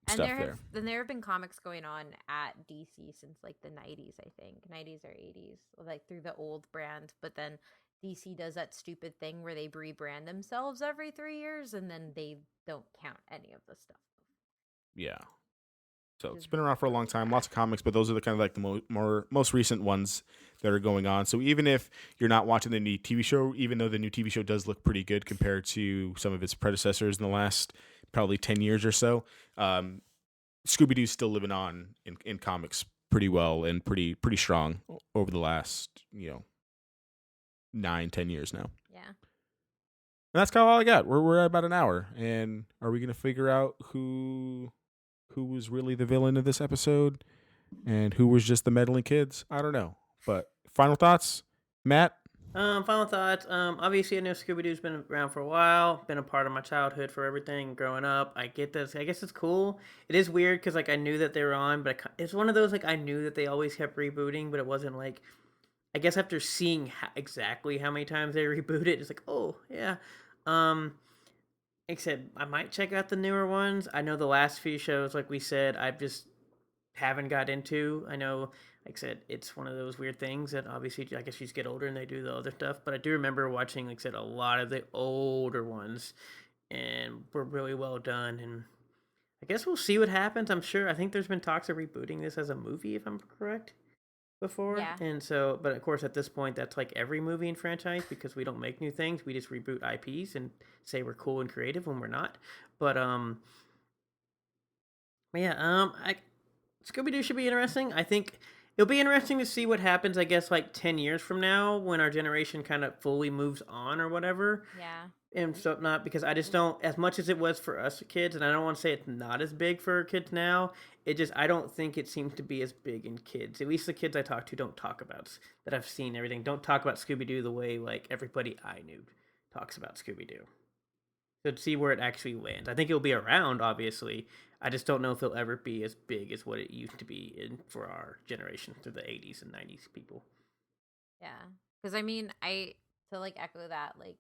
And stuff there. there have been comics going on at DC since like the 90s, I think. 90s or 80s, like through the old brand, but then DC does that stupid thing where they rebrand themselves every 3 years and then they don't count any of the stuff. Yeah. So Which it's is been around for a long really time, bad. lots of comics, but those are the kind of like the most recent ones that are going on. So even if you're not watching the new TV show, even though the new TV show does look pretty good compared to some of its predecessors in the last probably 10 years or so, Scooby-Doo's still living on in comics pretty well and pretty strong over the last, 9-10 years now. Yeah. And that's kind of all I got. We're at about an hour, and are we gonna figure out who was really the villain of this episode and who was just the meddling kids? I don't know. But final thoughts, Matt? Final thoughts. Obviously, I know Scooby Doo's been around for a while, been a part of my childhood for everything growing up. I get this. I guess it's cool. It is weird because like I knew that they were on, but it's one of those like I knew that they always kept rebooting, but it wasn't like I guess after seeing exactly how many times they reboot it, it's like oh yeah. Um, Except I might check out the newer ones. I know the last few shows, like we said, I just haven't got into. I know, like I said, it's one of those weird things that obviously I guess you just get older and they do the other stuff. But I do remember watching, like I said, a lot of the older ones, and were really well done. And I guess we'll see what happens. I'm sure. I think there's been talks of rebooting this as a movie, if I'm correct, before. Yeah. And so, but of course, at this point, that's like every movie and franchise because we don't make new things. We just reboot IPs and say we're cool and creative when we're not. But yeah, I Scooby Doo should be interesting. I think it'll be interesting to see what happens. I guess like 10 years from now, when our generation kind of fully moves on or whatever, Yeah. and so not because I just don't as much as it was for us kids, and I don't want to say it's not as big for kids now. It just I don't think it seems to be as big in kids. At least the kids I talk to don't talk about that I've seen everything. Don't talk about Scooby Doo the way like everybody I knew talks about Scooby Doo. So to see where it actually lands, I think it'll be around. Obviously, I just don't know if it'll ever be as big as what it used to be in for our generation through the '80s and '90s people. Yeah. Because I mean, to like echo that, like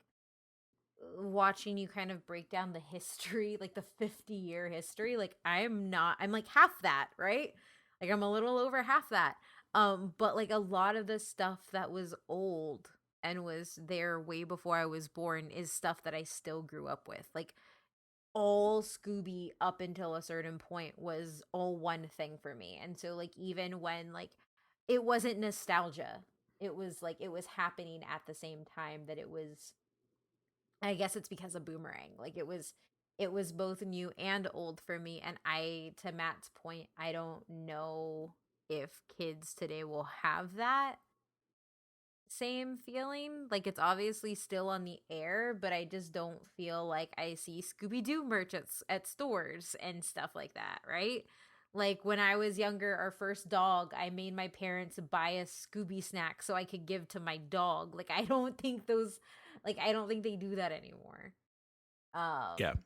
watching you kind of break down the history, like the 50-year history, like I'm like half that, right? Like I'm a little over half that. But like a lot of the stuff that was old and was there way before I was born is stuff that I still grew up with. Like all Scooby up until a certain point was all one thing for me. And so like even when like it wasn't nostalgia, it was like it was happening at the same time that it was. I guess it's because of Boomerang. Like it was both new and old for me, and I to Matt's point, I don't know if kids today will have that same feeling. Like it's obviously still on the air, but I just don't feel like I see Scooby Doo merch at stores and stuff like that, right? Like when I was younger, our first dog, I made my parents buy a Scooby snack so I could give to my dog. Like I don't think they do that anymore. Yeah. Um,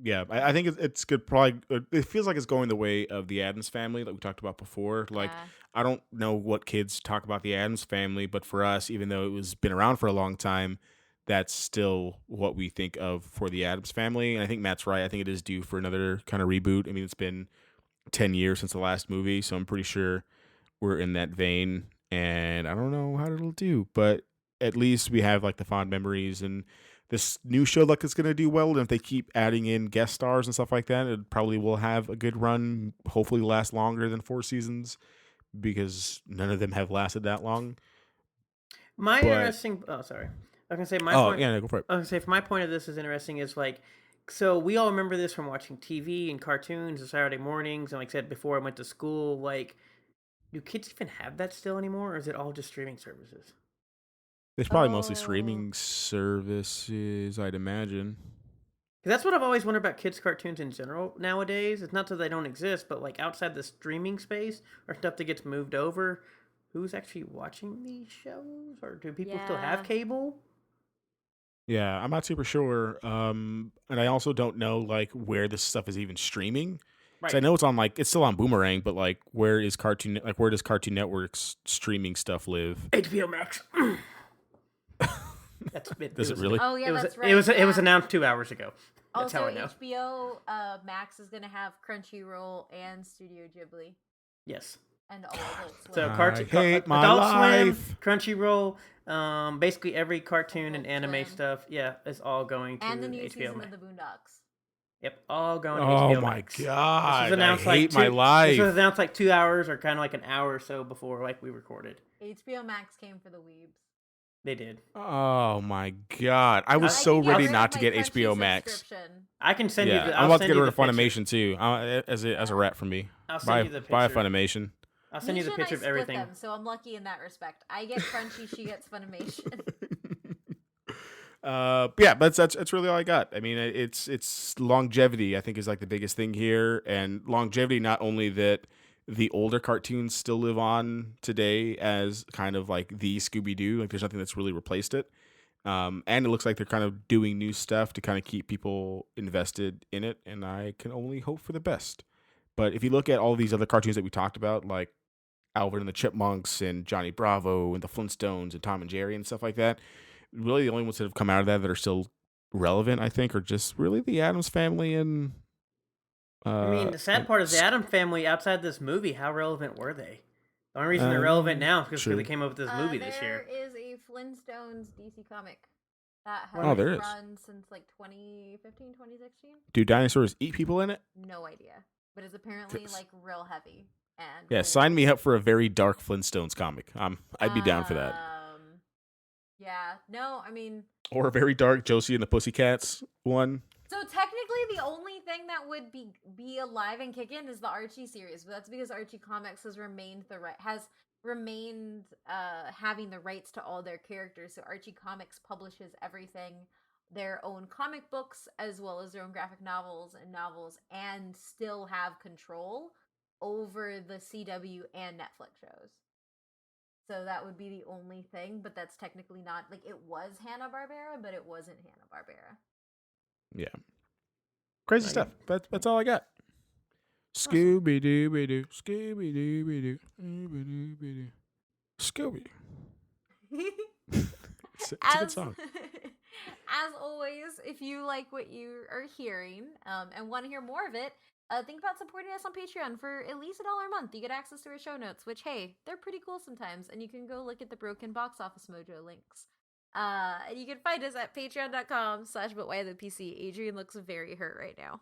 Yeah, I think it's good. Probably, it feels like it's going the way of the Addams Family that we talked about before. Like, yeah, I don't know what kids talk about the Addams Family, but for us, even though it was been around for a long time, that's still what we think of for the Addams Family. And I think Matt's right. I think it is due for another kind of reboot. I mean, it's been 10 years since the last movie, so I'm pretty sure we're in that vein. And I don't know how it'll do, but at least we have like the fond memories and this new show like it's going to do well. And if they keep adding in guest stars and stuff like that, it probably will have a good run, hopefully last longer than 4 seasons because none of them have lasted that long. My But interesting. Oh, sorry. I was gonna say my oh point. yeah, no, go for it. I was gonna say for my point of this is interesting is like, so we all remember this from watching TV and cartoons and Saturday mornings and like I said before I went to school. Like, do kids even have that still anymore, or is it all just streaming services? It's probably mostly oh streaming services, I'd imagine. 'Cause that's what I've always wondered about kids' cartoons in general nowadays. It's not that they don't exist, but like outside the streaming space or stuff that gets moved over, who's actually watching these shows, or do people still have yeah, cable? Yeah, I'm not super sure. And I also don't know like where this stuff is even streaming. So I Right, know it's on like it's still on Boomerang, but like where does Cartoon Network's streaming stuff live? HBO Max. That's it. Does it really? oh yeah, It was that's it right. was it was Yeah, announced 2 hours ago. That's how Also, I know. HBO Max is gonna have Crunchyroll and Studio Ghibli Yes. and all Adult Swim. So I hate my Adult Swim, life. Crunchyroll, basically every cartoon and Adult anime Swim. stuff, is all going to And the new HBO season Max. of the Boondocks. Yep, all going to Oh HBO my Max. god, I hate my This life. was announced like 2 hours or kind of like an hour or so before like we recorded. HBO Max came for the weebs. They did. Oh my god, I was I so can get ready rid not of to my get Crunchy HBO Max. subscription. I can send you. I'm about to get rid of picture. Funimation too, as a rat for me. I'll send you the picture. Buy Funimation. I'll send you the Nisha picture and of I split everything. them, so I'm lucky in that respect. I get Crunchy, she gets Funimation. Yeah, but that's really all I got. I mean, it's longevity. I think is like the biggest thing here, and longevity. Not only that the older cartoons still live on today as kind of like the Scooby-Doo. Like there's nothing that's really replaced it. And it looks like they're kind of doing new stuff to kind of keep people invested in it. And I can only hope for the best. But if you look at all these other cartoons that we talked about, like Alvin and the Chipmunks and Johnny Bravo and the Flintstones and Tom and Jerry and stuff like that, really the only ones that have come out of that are still relevant, I think, are just really the Addams Family and I mean, the sad part is the Addams Family outside this movie. How relevant were they? The only reason they're relevant now is because they came up with this movie this year. There is a Flintstones DC comic that Oh, there has is. run since like 2015, 2016. Do dinosaurs eat people in it? No idea, but it's apparently like real heavy. And Yeah, sign me up for a very dark Flintstones comic. I'd be down for that. Yeah, no, I mean, Or a very dark Josie and the Pussycats one. so technically the only thing that would be alive and kicking is the Archie series, but that's because Archie Comics has remained having the rights to all their characters. So Archie Comics publishes everything, their own comic books as well as their own graphic novels, and still have control over the CW and Netflix shows. So that would be the only thing, but that's technically not, like, it was Hanna-Barbera, but it wasn't Hanna-Barbera. Yeah. Crazy stuff. That's all I got. Scooby-Doo, Scooby-Doo, Scooby-Doo, Scooby. It's a good song. As always, if you like what you are hearing and want to hear more of it, think about supporting us on Patreon for at least $1 a month. You get access to our show notes, which, hey, they're pretty cool sometimes. And you can go look at the broken box office mojo links. And you can find us at patreon.com/butwhythepc. Adrian looks very hurt right now.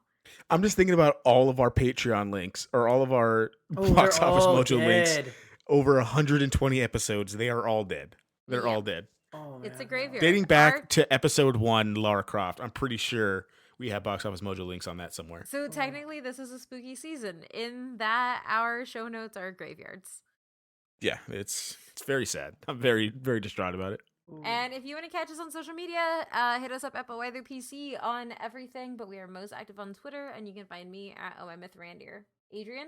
I'm just thinking about all of our Patreon links or all of our box office mojo links. Over 120 episodes. They are all dead. They're all dead. Oh, it's a graveyard. Dating back to episode 1, Lara Croft. I'm pretty sure we have box office mojo links on that somewhere. So technically, this is a spooky season. In that, our show notes are graveyards. Yeah, it's very sad. I'm very, very distraught about it. And if you want to catch us on social media, hit us up at ButWhyThePC on everything. But we are most active on Twitter, and you can find me at OMMythRandier. Adrian?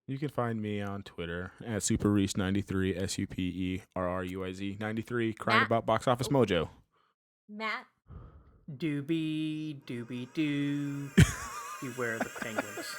You can find me on Twitter at SuperReese93, SuperRuiz 93, crying about box office mojo. Matt? Doobie, doobie, doo. Beware the penguins.